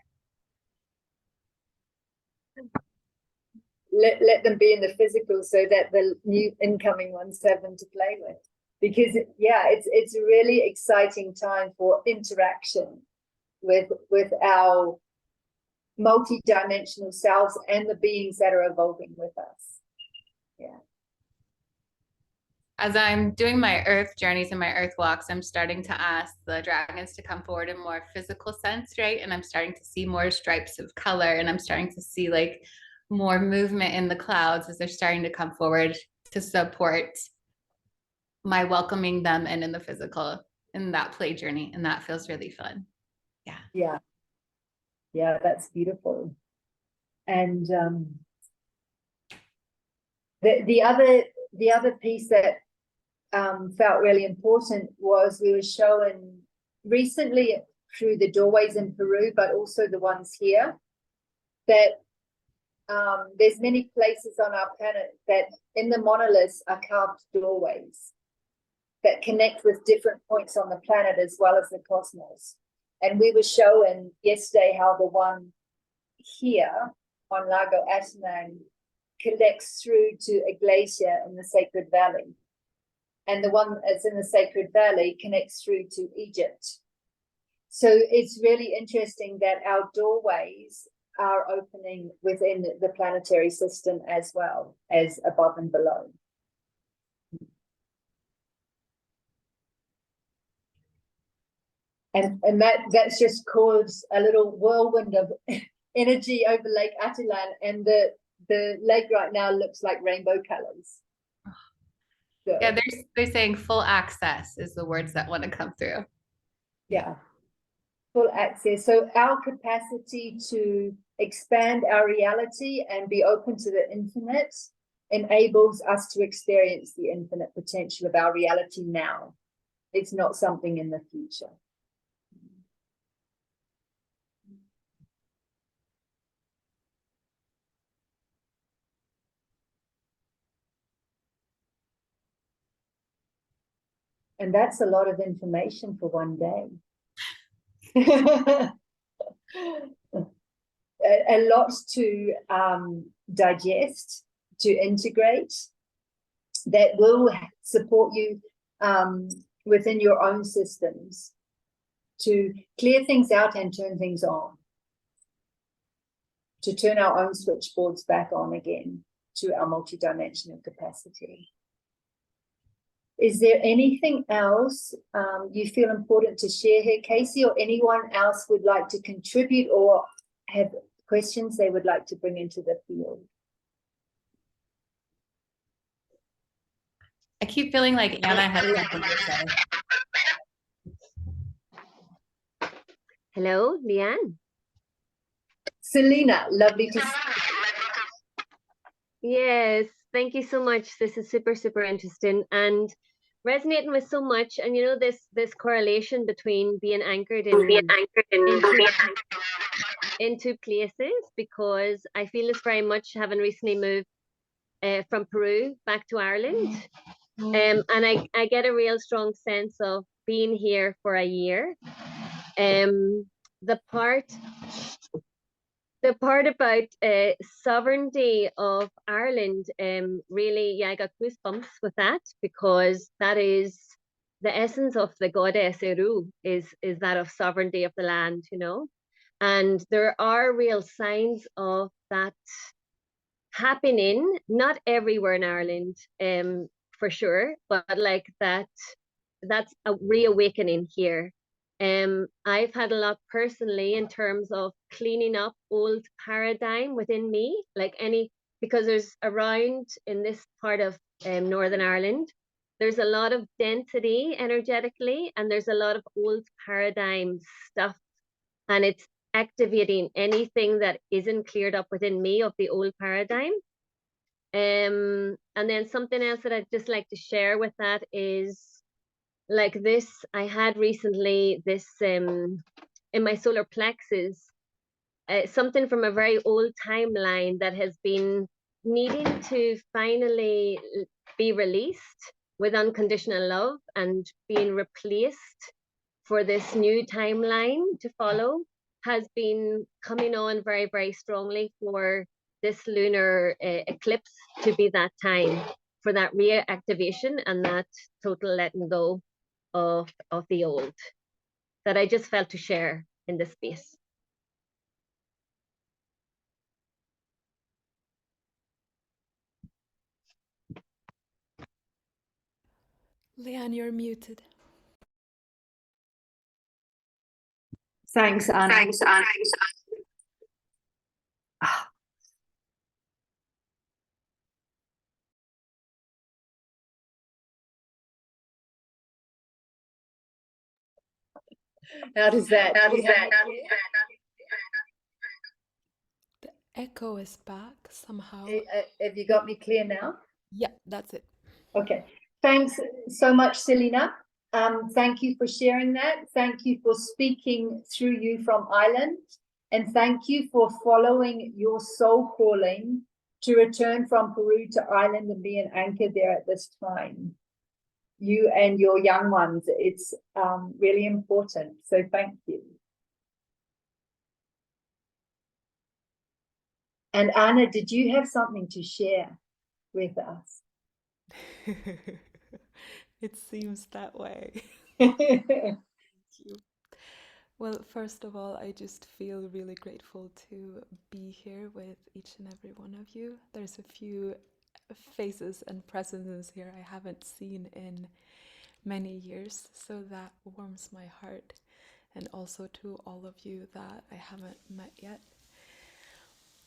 Let them be in the physical so that the new incoming ones have them to play with. Because it's a really exciting time for interaction with our multi-dimensional selves and the beings that are evolving with us. Yeah. As I'm doing my earth journeys and my earth walks, I'm starting to ask the dragons to come forward in more physical sense, right? And I'm starting to see more stripes of color, and I'm starting to see like more movement in the clouds as they're starting to come forward to support my welcoming them in the physical, in that play journey. And that feels really fun. Yeah. Yeah, that's beautiful. And the other piece that felt really important was we were shown recently through the doorways in Peru, but also the ones here, that there's many places on our planet that in the monoliths are carved doorways that connect with different points on the planet as well as the cosmos. And we were showing yesterday how the one here on Lago Atitlan connects through to a glacier in the Sacred Valley. And the one that's in the Sacred Valley connects through to Egypt. So it's really interesting that our doorways are opening within the planetary system as well as above and below. And that's just caused a little whirlwind of energy over Lake Atitlan, and the lake right now looks like rainbow colors. So, Yeah, they're saying full access is the words that want to come through. Yeah, full access. So our capacity to expand our reality and be open to the infinite enables us to experience the infinite potential of our reality now. It's not something in the future. And that's a lot of information for one day. A lot to digest, to integrate, that will support you within your own systems to clear things out and turn things on, to turn our own switchboards back on again to our multidimensional capacity. Is there anything else you feel important to share here, Casey, or anyone else would like to contribute or have questions they would like to bring into the field? I keep feeling like Anna has something to say. Hello, Leanne. Selena, lovely to see Yes, thank you so much. This is super, super interesting and resonating with so much. And you know, this correlation between being anchored into places, because I feel this very much having recently moved from Peru back to Ireland. And I get a real strong sense of being here for a year. The part about sovereignty of Ireland, really, yeah, I got goosebumps with that, because that is the essence of the goddess Eru, is that of sovereignty of the land, you know. And there are real signs of that happening, not everywhere in Ireland, for sure, but like that's a reawakening here. I've had a lot personally in terms of cleaning up old paradigm within me, because there's around in this part of Northern Ireland, there's a lot of density energetically, and there's a lot of old paradigm stuff, and it's activating anything that isn't cleared up within me of the old paradigm. And then something else that I'd just like to share with that is, like this, I had recently this in my solar plexus, something from a very old timeline that has been needing to finally be released with unconditional love and being replaced for this new timeline to follow, has been coming on very, very strongly for this lunar eclipse to be that time for that reactivation and that total letting go of the old, that I just felt to share in this space. Leanne, you're muted. Thanks, Anna. How does that? The echo is back somehow. Have you got me clear now? Yeah, that's it. Okay. Thanks so much, Selena. Thank you for sharing that. Thank you for speaking through you from Ireland. And thank you for following your soul calling to return from Peru to Ireland and be an anchor there at this time. You and your young ones, it's really important. So thank you. And Anna, did you have something to share with us? It seems that way. Thank You. Well, first of all, I just feel really grateful to be here with each and every one of you. There's a few faces and presences here I haven't seen in many years, so that warms my heart. And also to all of you that I haven't met yet.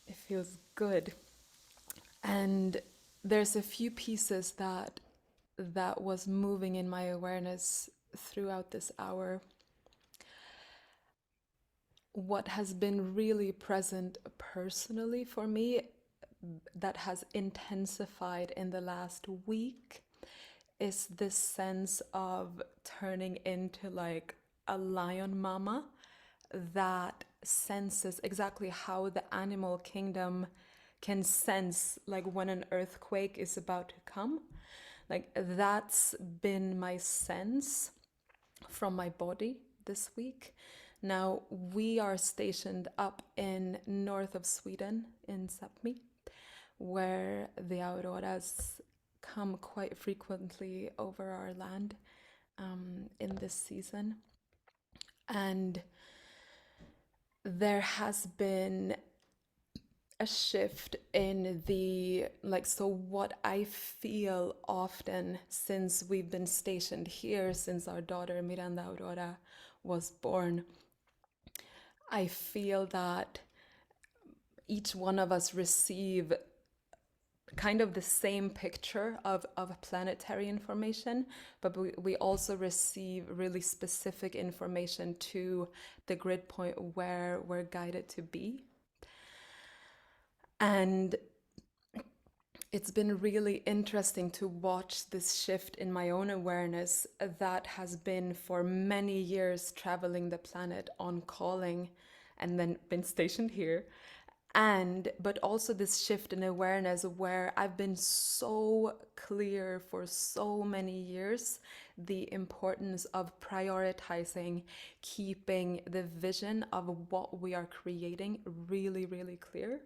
It feels good. And there's a few pieces that was moving in my awareness throughout this hour. What has been really present personally for me, that has intensified in the last week, is this sense of turning into like a lion mama that senses exactly how the animal kingdom can sense like when an earthquake is about to come. Like that's been my sense from my body this week. Now we are stationed up in north of Sweden in Sapmi, where the auroras come quite frequently over our land in this season. And there has been a shift in the, like, so what I feel often since we've been stationed here, since our daughter Miranda Aurora was born, I feel that each one of us receive kind of the same picture of planetary information, but we also receive really specific information to the grid point where we're guided to be. And it's been really interesting to watch this shift in my own awareness that has been for many years traveling the planet on calling and then been stationed here. But also this shift in awareness where I've been so clear for so many years the importance of prioritizing, keeping the vision of what we are creating really, really clear.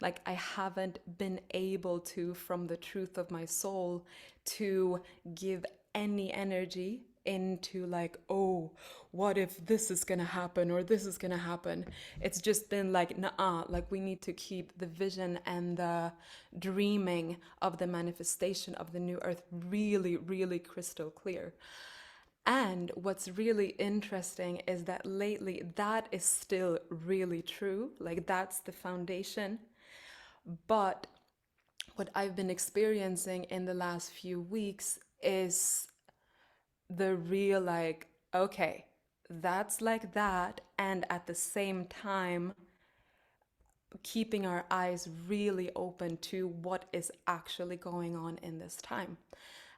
Like I haven't been able to, from the truth of my soul, to give any energy into like, oh, what if this is gonna happen or this is gonna happen. It's just been like, nah, like we need to keep the vision and the dreaming of the manifestation of the new earth really, really crystal clear. And what's really interesting is that lately that is still really true. Like that's the foundation. But what I've been experiencing in the last few weeks is the real like, okay, that's like that, and at the same time keeping our eyes really open to what is actually going on in this time.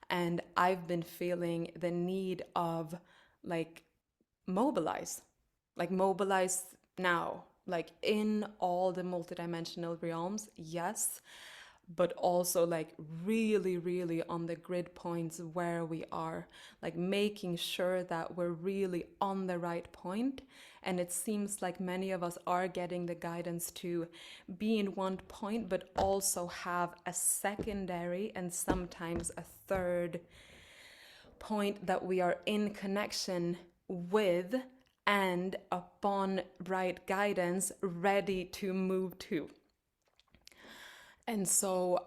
And I've been feeling the need of like mobilize now, like in all the multidimensional realms, yes, but also like really, really on the grid points where we are, like making sure that we're really on the right point. And it seems like many of us are getting the guidance to be in one point, but also have a secondary and sometimes a third point that we are in connection with, and upon right guidance, ready to move to. And so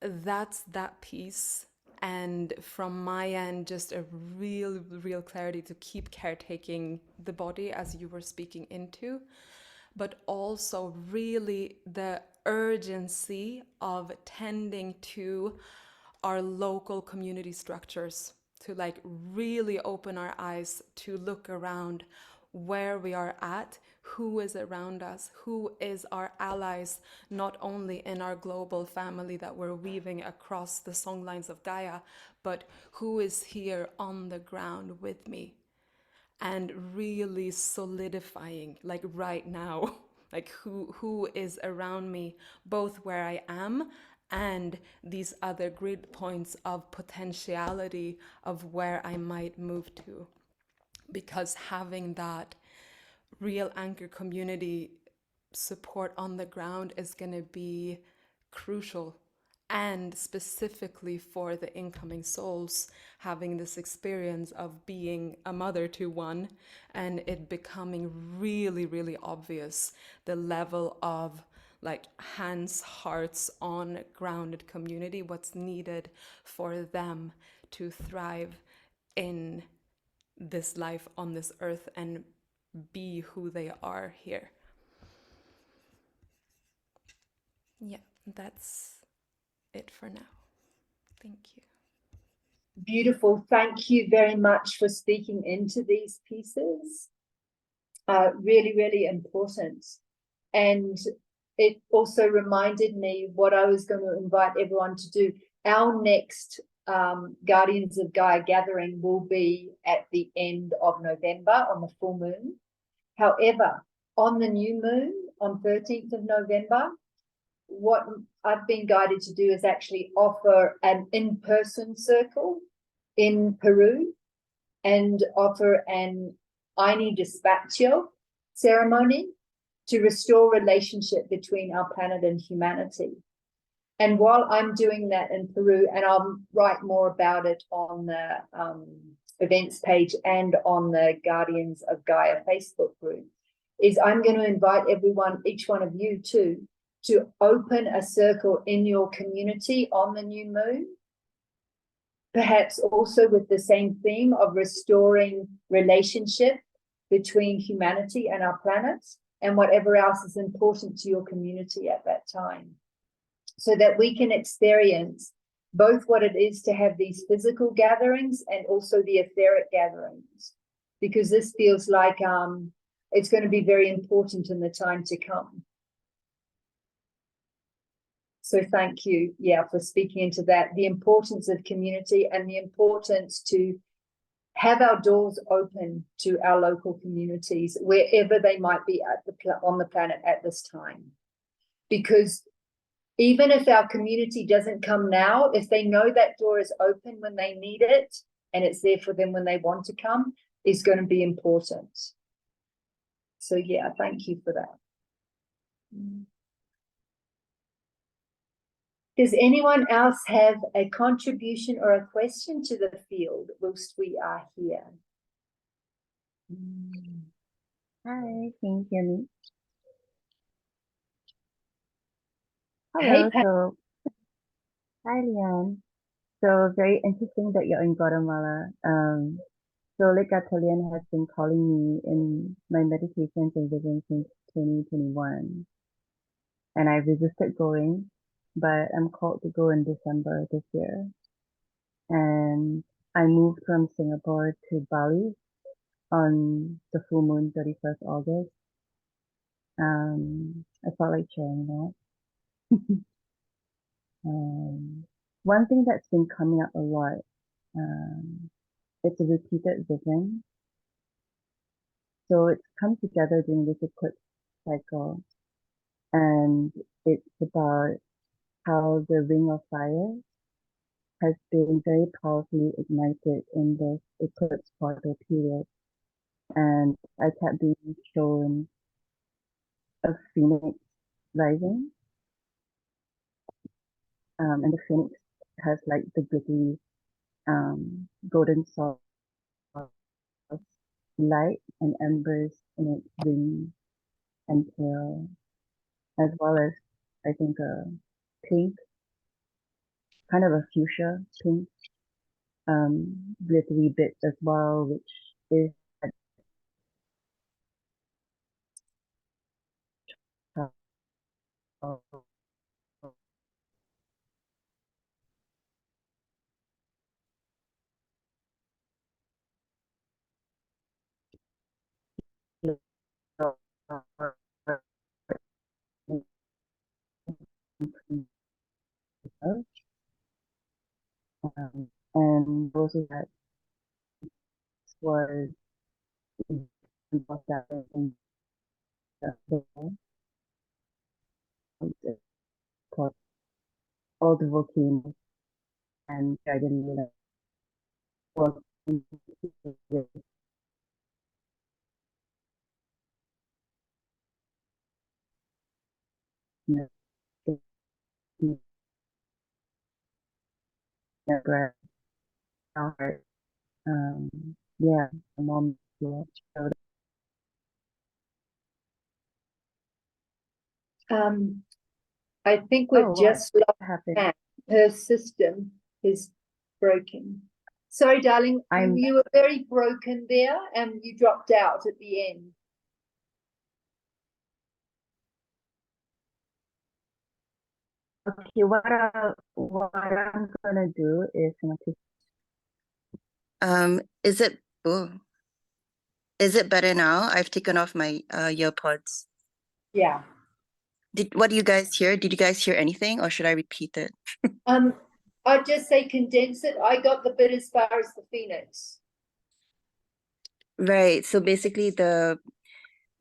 that's that piece. And from my end, just a real clarity to keep caretaking the body as you were speaking into, but also really the urgency of tending to our local community structures, to like really open our eyes to look around where we are at, who is around us, who is our allies, not only in our global family that we're weaving across the songlines of Gaia, but who is here on the ground with me. And really solidifying, like right now, like who is around me, both where I am and these other grid points of potentiality of where I might move to. Because having that real anchor community support on the ground is going to be crucial. And specifically for the incoming souls, having this experience of being a mother to one, and it becoming really, really obvious the level of like hands, hearts on grounded community, what's needed for them to thrive in this life on this earth and be who they are here. Yeah, that's it for now. Thank you. Beautiful. Thank you very much for speaking into these pieces. Really, really important. And it also reminded me what I was going to invite everyone to do. Our next Guardians of Gaia gathering will be at the end of November on the full moon. However, on the new moon, on 13th of November, what I've been guided to do is actually offer an in-person circle in Peru and offer an Aini Despacho ceremony to restore relationship between our planet and humanity. And while I'm doing that in Peru, and I'll write more about it on the events page and on the Guardians of Gaia Facebook group, is I'm going to invite everyone, each one of you too, to open a circle in your community on the new moon, perhaps also with the same theme of restoring relationship between humanity and our planet and whatever else is important to your community at that time. so that we can experience both what it is to have these physical gatherings and also the etheric gatherings, because this feels like it's going to be very important in the time to come. So thank you, for speaking into that, the importance of community and the importance to have our doors open to our local communities, wherever they might be on the planet at this time. Because even if our community doesn't come now, if they know that door is open when they need it, and it's there for them when they want to come, is going to be important. So thank you for that. Does anyone else have a contribution or a question to the field whilst we are here? Hi, can you hear me? Hey, Hello, so hi, Leanne. So very interesting that you're in Guatemala. So Lake Atitlan has been calling me in my meditations and visions since 2021, and I resisted going, but I'm called to go in December this year. And I moved from Singapore to Bali on the full moon, 31st August. I felt like sharing that. One thing that's been coming up a lot, it's a repeated vision. So it's come together during this eclipse cycle, and it's about how the ring of fire has been very powerfully ignited in this eclipse portal period. And I kept being shown a phoenix rising, and the phoenix has like the glittery golden sword light and embers in its wing and tail, as well as I think a pink, kind of a fuchsia pink, glittery bit as well, which is and also that was involved that in the all the volcanoes and I didn't realize was never heart. Yeah, my mom showed I think we've just lost happened. Anne. Her system is broken. Sorry, darling, you were very broken there and you dropped out at the end. Okay, what I'm gonna do is is it better now? I've taken off my earpods. Yeah. What do you guys hear? Did you guys hear anything, or should I repeat it? I'd just say condense it. I got the bit as far as the phoenix. Right. So basically the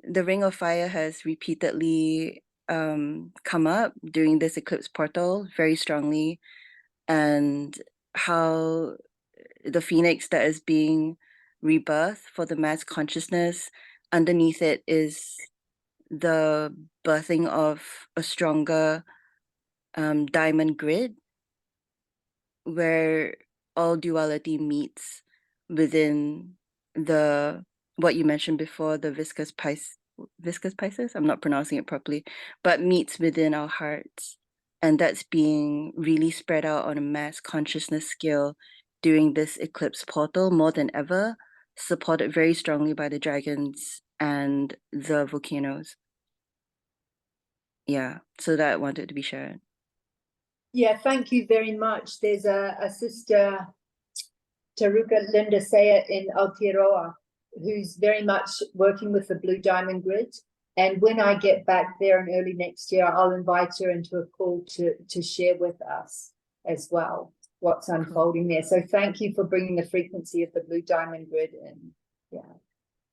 ring of fire has repeatedly come up during this eclipse portal very strongly, and how the phoenix that is being rebirthed for the mass consciousness, underneath it is the birthing of a stronger diamond grid where all duality meets within the what you mentioned before, the viscous Pisces, I'm not pronouncing it properly, but meets within our hearts. And that's being really spread out on a mass consciousness scale during this eclipse portal more than ever, supported very strongly by the dragons and the volcanoes. Yeah, so that I wanted to be shared. Yeah, thank you very much. There's a sister, Taruka Linda Saya in Aotearoa, who's very much working with the Blue Diamond Grid. And when I get back there in early next year, I'll invite her into a call to share with us as well what's unfolding there. So thank you for bringing the frequency of the Blue Diamond Grid in. Yeah.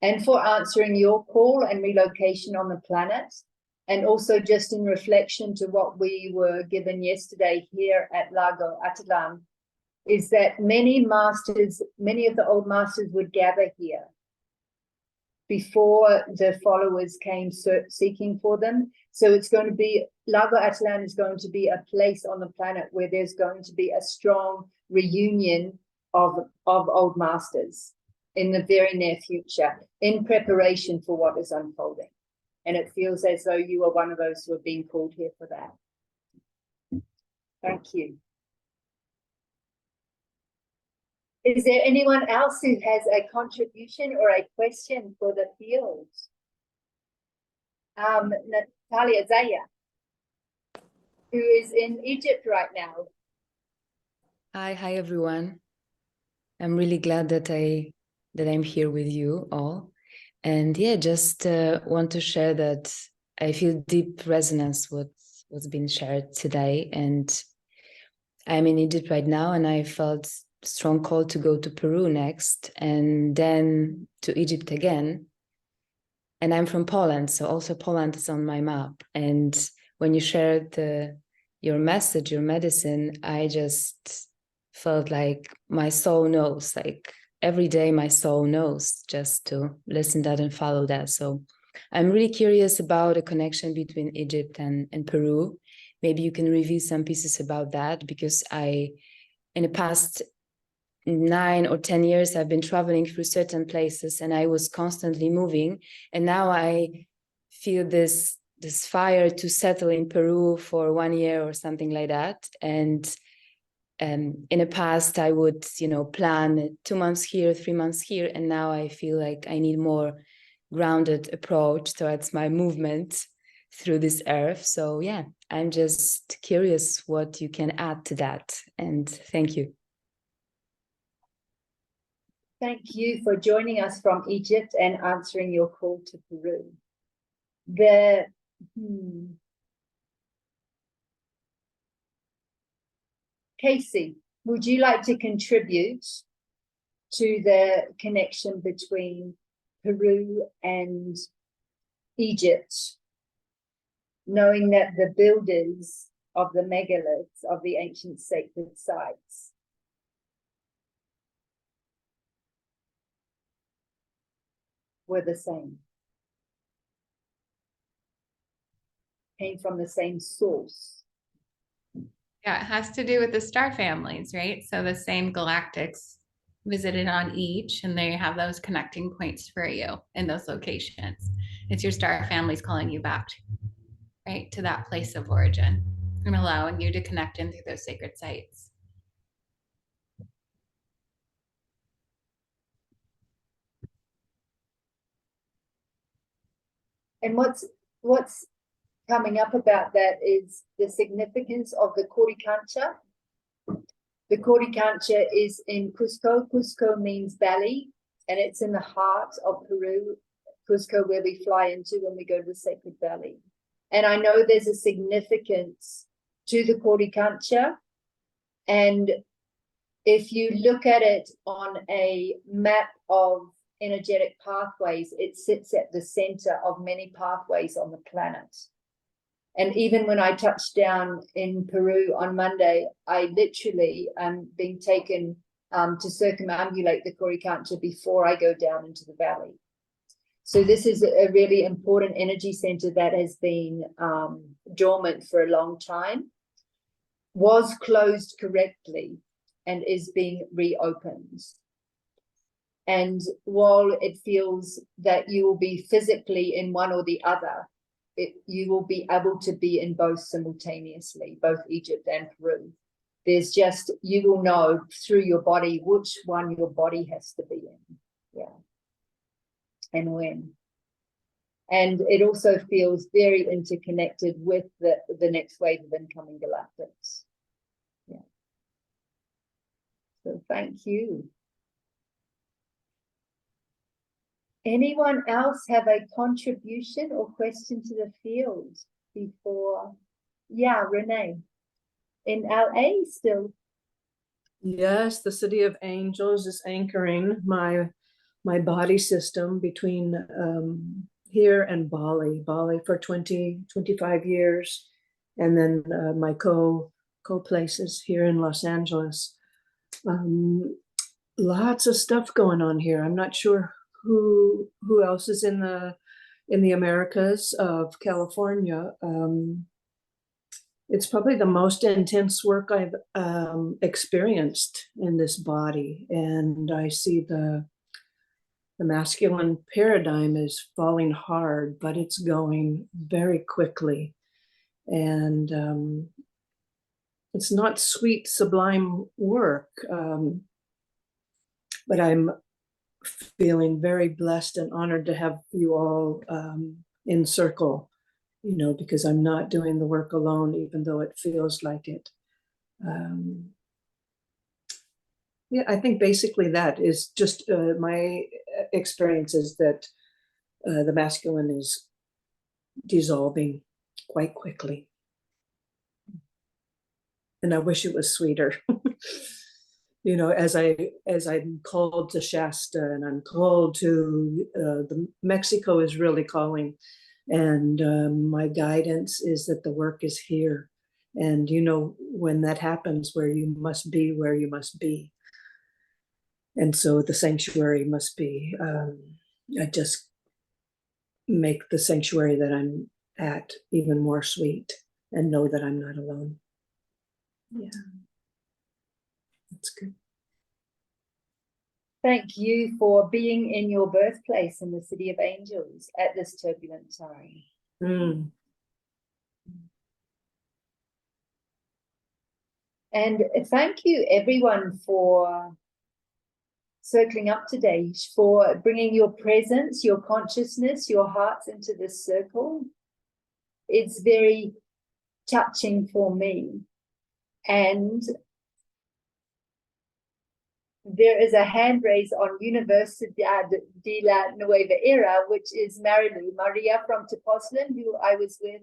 And for answering your call and relocation on the planet. And also just in reflection to what we were given yesterday here at Lago, Atitlan, is that many of the old masters would gather here before the followers came seeking for them. So it's going to be, Lago Atitlan is going to be a place on the planet where there's going to be a strong reunion of old masters in the very near future, in preparation for what is unfolding. And it feels as though you are one of those who are being called here for that. Thank you. Is there anyone else who has a contribution or a question for the field? Natalia Zaya, who is in Egypt right now. Hi everyone. I'm really glad that I'm here with you all. And yeah, just want to share that I feel deep resonance with what's been shared today. And I'm in Egypt right now, and I felt strong call to go to Peru next, and then to Egypt again. And I'm from Poland, so also Poland is on my map. And when you shared your message, your medicine, I just felt like my soul knows, like every day my soul knows just to listen to that and follow that. So I'm really curious about a connection between Egypt and Peru. Maybe you can review some pieces about that, because in the past 9 or 10 years, I've been traveling through certain places and I was constantly moving. And now I feel this fire to settle in Peru for 1 year or something like that. And in the past, I would, plan 2 months here, 3 months here. And now I feel like I need more grounded approach towards my movement through this earth. So yeah, I'm just curious what you can add to that. And thank you. Thank you for joining us from Egypt and answering your call to Peru. Casey, would you like to contribute to the connection between Peru and Egypt, knowing that the builders of the megaliths of the ancient sacred sites were the same, came from the same source? Yeah, it has to do with the star families, right? So the same galactics visited on each, and they have those connecting points for you in those locations. It's your star families calling you back, right, to that place of origin and allowing you to connect in through those sacred sites. And what's coming up about that is the significance of the Coricancha. The Coricancha is in Cusco. Cusco means valley, and it's in the heart of Peru, Cusco, where we fly into when we go to the Sacred Valley. And I know there's a significance to the Coricancha. And if you look at it on a map of energetic pathways, it sits at the center of many pathways on the planet. And even when I touched down in Peru on Monday, I literally am being taken to circumambulate the Coricancha before I go down into the valley. So this is a really important energy center that has been dormant for a long time, was closed correctly, and is being reopened. And while it feels that you will be physically in one or the other, you will be able to be in both simultaneously, both Egypt and Peru. There's just, you will know through your body which one your body has to be in, yeah, and when. And it also feels very interconnected with the next wave of incoming galactics. So thank you. Anyone else have a contribution or question to the field before? Yeah, Renee. In LA still. Yes, the City of Angels is anchoring my body system between here and Bali for 25 years, and then my co-places here in Los Angeles. Lots of stuff going on here. I'm not sure who else is in the Americas of California. It's probably the most intense work I've experienced in this body, and I see the masculine paradigm is falling hard, but it's going very quickly, and it's not sweet, sublime work, but I'm feeling very blessed and honored to have you all in circle, you know, because I'm not doing the work alone, even though it feels like it. Yeah, I think basically that is just my experience is that the masculine is dissolving quite quickly. And I wish it was sweeter. You know, as I'm called to Shasta and I'm called to Mexico is really calling, and my guidance is that the work is here, and you know when that happens, where you must be, and so the sanctuary must be. I just make the sanctuary that I'm at even more sweet, and know that I'm not alone. Yeah. That's good. Thank you for being in your birthplace in the City of Angels at this turbulent time. Mm. And thank you everyone for circling up today, for bringing your presence, your consciousness, your hearts into this circle. It's very touching for me. And there is a hand raise on Universidad de la Nueva Era, which is Marilu, Maria from Tepoztlan, who I was with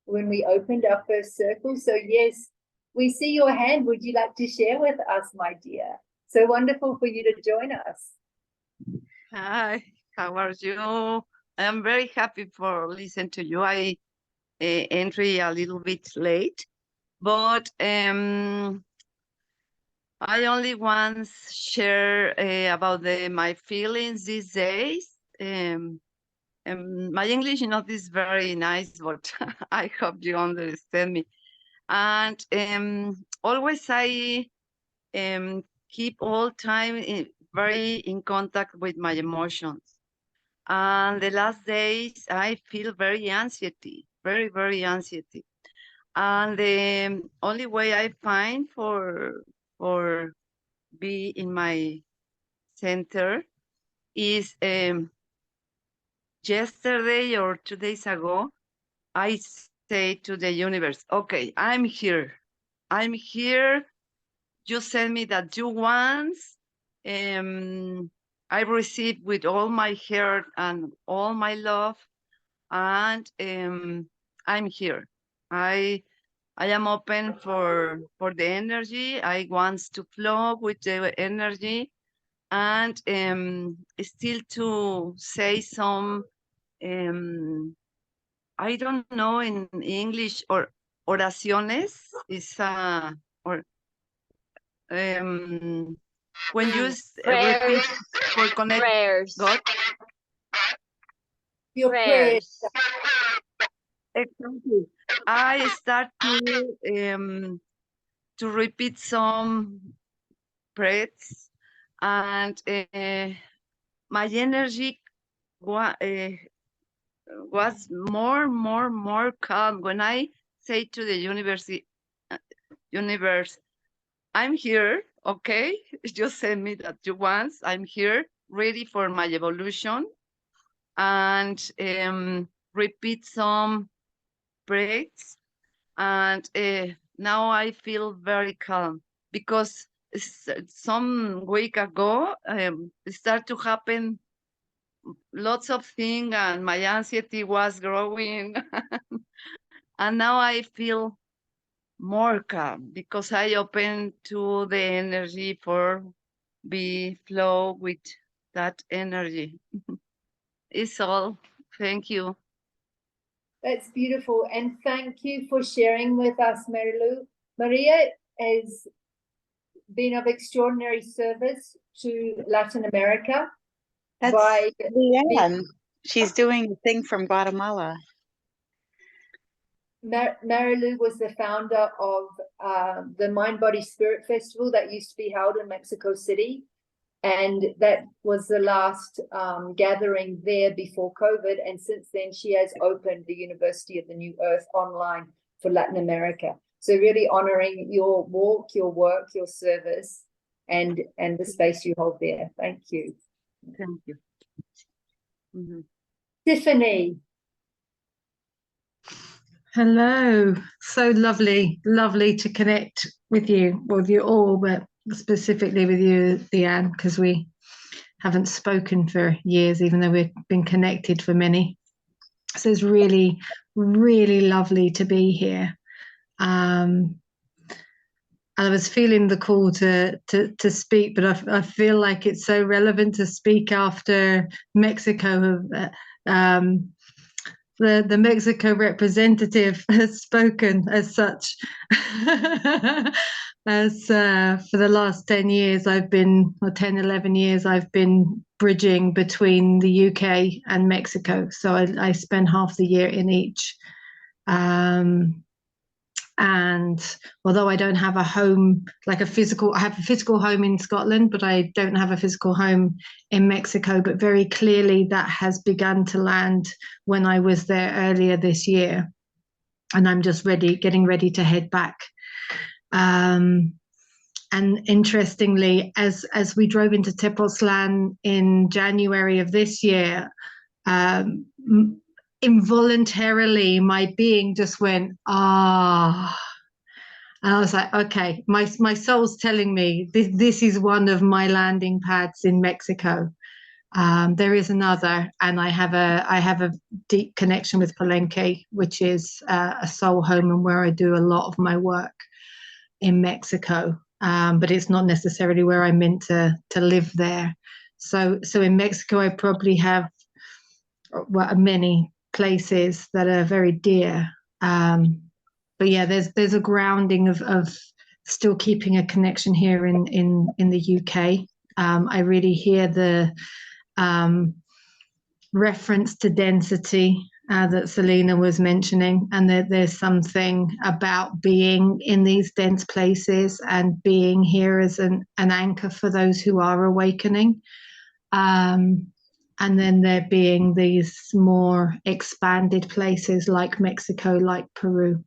when we opened our first circle. So yes, we see your hand. Would you like to share with us, my dear? So wonderful for you to join us. Hi, how are you? I am very happy for listening to you. I entry a little bit late, but I only once share about my feelings these days. My English not is very nice, but I hope you understand me. And always I keep all time very in contact with my emotions. And the last days I feel very anxiety, very anxiety. And the only way I find for be in my center is yesterday or 2 days ago, I say to the universe, okay, I'm here. You send me that you want. I receive with all my heart and all my love, and I'm here. I am open for the energy. I want to flow with the energy, and still to say some I don't know in English, or oraciones is or when you repeat for connect Prayers. God. Your prayers. Exactly. I start to repeat some prayers, and my energy was more calm when I say to the universe, I'm here, okay? Just send me that you want. I'm here, ready for my evolution, and repeat some breaths. And now I feel very calm, because some week ago, it started to happen lots of things, and my anxiety was growing. And now I feel more calm because I open to the energy for be flow with that energy. It's all. Thank you. That's beautiful. And thank you for sharing with us, Marilu. Maria has been of extraordinary service to Latin America. That's by Leanne. She's doing a thing from Guatemala. Marilu was the founder of the Mind, Body, Spirit Festival that used to be held in Mexico City. And that was the last gathering there before COVID. And since then, she has opened the University of the New Earth online for Latin America. So really honoring your walk, your work, your service, and the space you hold there. Thank you. Thank you. Mm-hmm. Tiffany. Hello. So lovely to connect with you all, but specifically with you, Leanne, because we haven't spoken for years, even though we've been connected for many. So it's really, really lovely to be here. And I was feeling the call to speak, but I feel like it's so relevant to speak after Mexico. The Mexico representative has spoken as such. As for the last 10 years, 11 years, I've been bridging between the UK and Mexico. So I spend half the year in each. And although I don't have a home, I have a physical home in Scotland, but I don't have a physical home in Mexico. But very clearly that has begun to land when I was there earlier this year. And I'm just getting ready to head back. And interestingly, as we drove into Tepoztlan in January of this year, involuntarily my being just went, and I was like, okay, my soul's telling me this is one of my landing pads in Mexico. There is another, and I have a deep connection with Palenque, which is a soul home and where I do a lot of my work in Mexico. But it's not necessarily where I'm meant to live there. So in Mexico, I probably have many places that are very dear. But yeah, there's a grounding of still keeping a connection here in the UK. I really hear the reference to density that Selena was mentioning, and there's something about being in these dense places and being here as an anchor for those who are awakening. And then there being these more expanded places like Mexico, like Peru.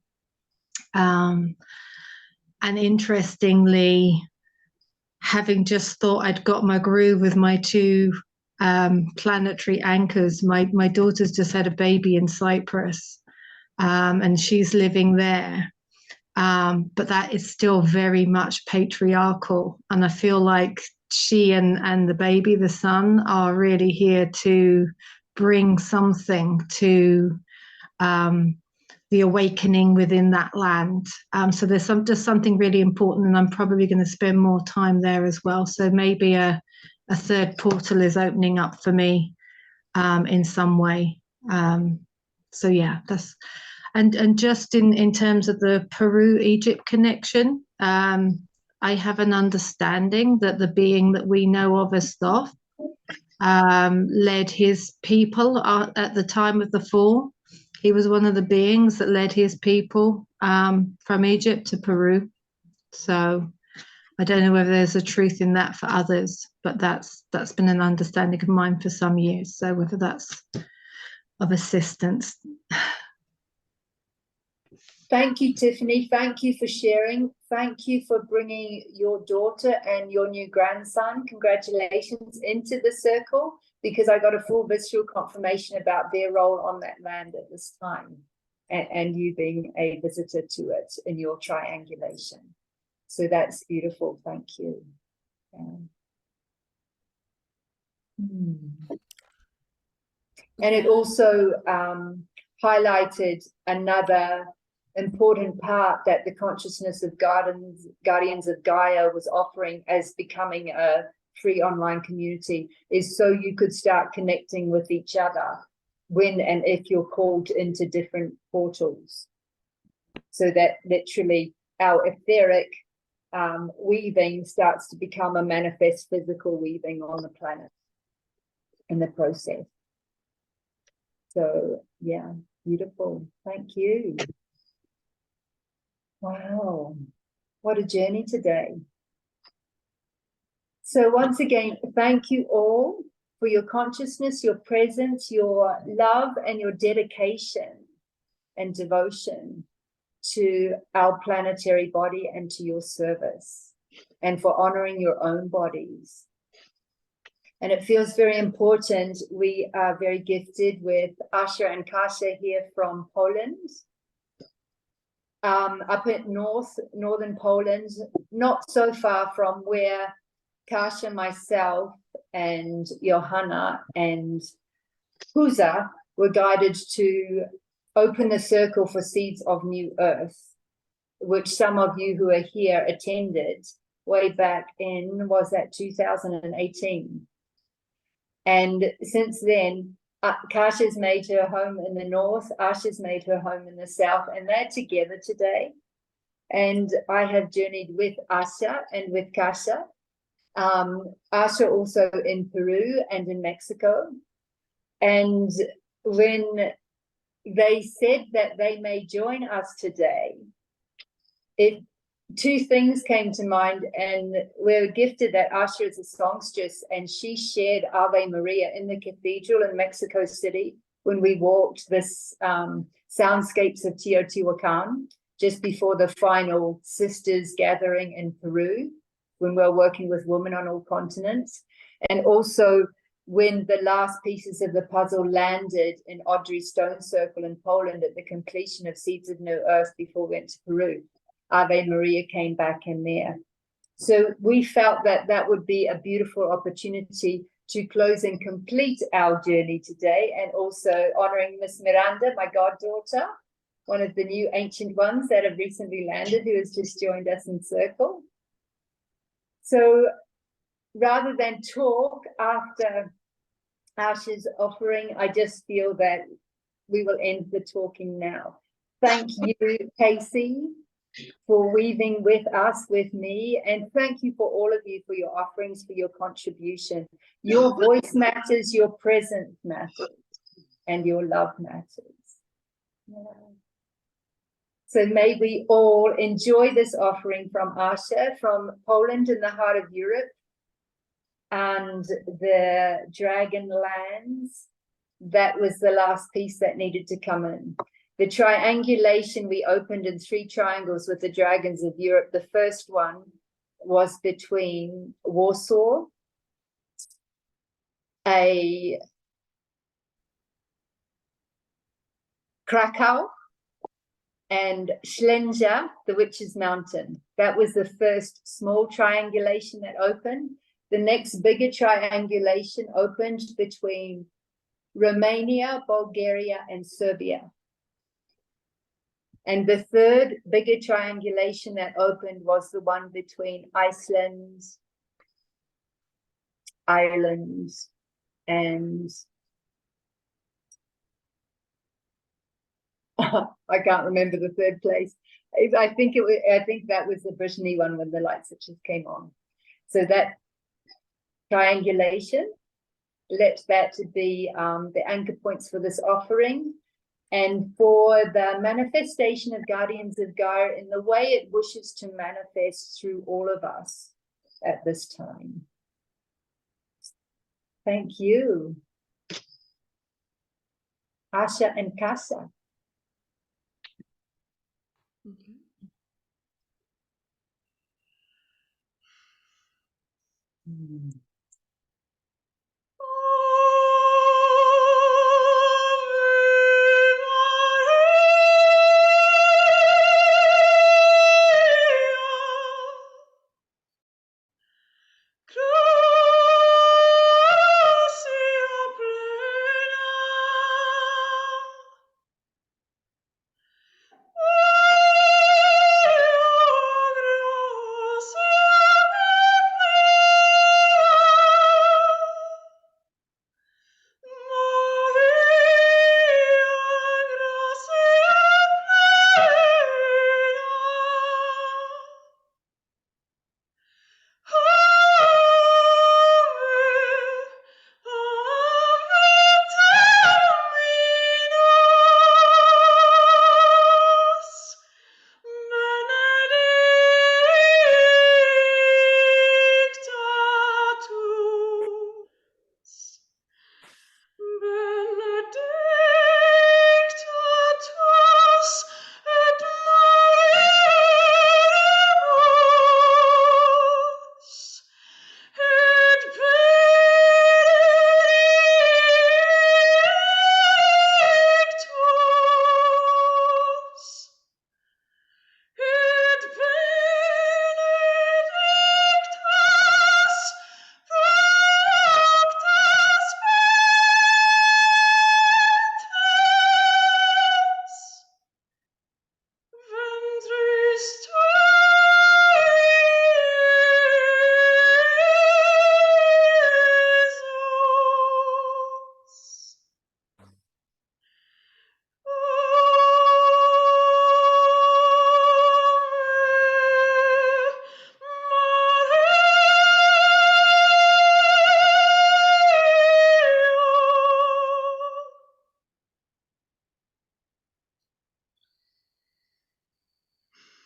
And interestingly, having just thought I'd got my groove with my two planetary anchors, my daughter's just had a baby in Cyprus, and she's living there. But that is still very much patriarchal. And I feel like she and the baby, the son, are really here to bring something to the awakening within that land. So there's just something really important, and I'm probably going to spend more time there as well. So maybe a third portal is opening up for me in some way. So yeah, that's and just in terms of the Peru-Egypt connection, I have an understanding that the being that we know of as Thoth led his people at the time of the fall. He was one of the beings that led his people from Egypt to Peru. So I don't know whether there's a truth in that for others, but that's been an understanding of mine for some years. So whether that's of assistance. Thank you, Tiffany. Thank you for sharing. Thank you for bringing your daughter and your new grandson, congratulations, into the circle, because I got a full visceral confirmation about their role on that land at this time, and you being a visitor to it in your triangulation. So that's beautiful. Thank you. And it also highlighted another important part that the consciousness of Guardians of Gaia was offering as becoming a free online community, is so you could start connecting with each other when and if you're called into different portals. So that literally our etheric weaving starts to become a manifest physical weaving on the planet in the process. So yeah, beautiful. Thank you. Wow, what a journey today. So once again, thank you all for your consciousness, your presence, your love, and your dedication and devotion to our planetary body and to your service, and for honoring your own bodies. And it feels very important. We are very gifted with Asha and Kasia here from Poland. Up at northern Poland, not so far from where Kasia, myself, and Johanna and Puza were guided to open the circle for Seeds of New Earth, which some of you who are here attended way back in, was that 2018? And since then, Kasha's made her home in the north, Asha's made her home in the south, and they're together today. And I have journeyed with Asha and with Kasha. Asha also in Peru and in Mexico. And when they said that they may join us today, two things came to mind, and we're gifted that Asha is a songstress, and she shared Ave Maria in the cathedral in Mexico City when we walked this soundscapes of Teotihuacan just before the final sisters gathering in Peru, when we were working with women on all continents. And also when the last pieces of the puzzle landed in Odry Stone Circle in Poland at the completion of Seeds of New Earth before we went to Peru, Ave Maria came back in there. So we felt that that would be a beautiful opportunity to close and complete our journey today, and also honoring Miss Miranda, my goddaughter, one of the new ancient ones that have recently landed, who has just joined us in circle. So rather than talk after Asha's offering, I just feel that we will end the talking now. Thank you, Casey, for weaving with us, with me, and thank you for all of you for your offerings, for your contribution. Your voice matters, your presence matters, and your love matters. Yeah. So may we all enjoy this offering from Asha, from Poland in the heart of Europe, and the Dragon Lands. That was the last piece that needed to come in. The triangulation we opened in 3 triangles with the dragons of Europe. The first one was between Warsaw, a Krakow, and Ślęża, the Witch's Mountain. That was the first small triangulation that opened. The next bigger triangulation opened between Romania, Bulgaria, and Serbia. And the third bigger triangulation that opened was the one between Iceland, Ireland, and I can't remember the third place. I think that was the Brittany one when the light switches came on. So that triangulation, let that be the anchor points for this offering, and for the manifestation of Guardians of Gaia in the way it wishes to manifest through all of us at this time. Thank you, Asha and Casa.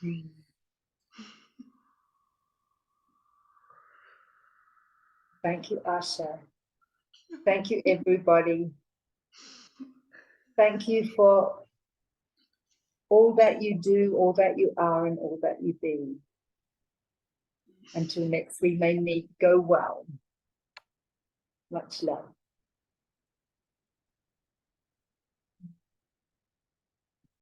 Thank you, Asha. Thank you, everybody. Thank you for all that you do, all that you are, and all that you be. Until next we may meet, go well. Much love.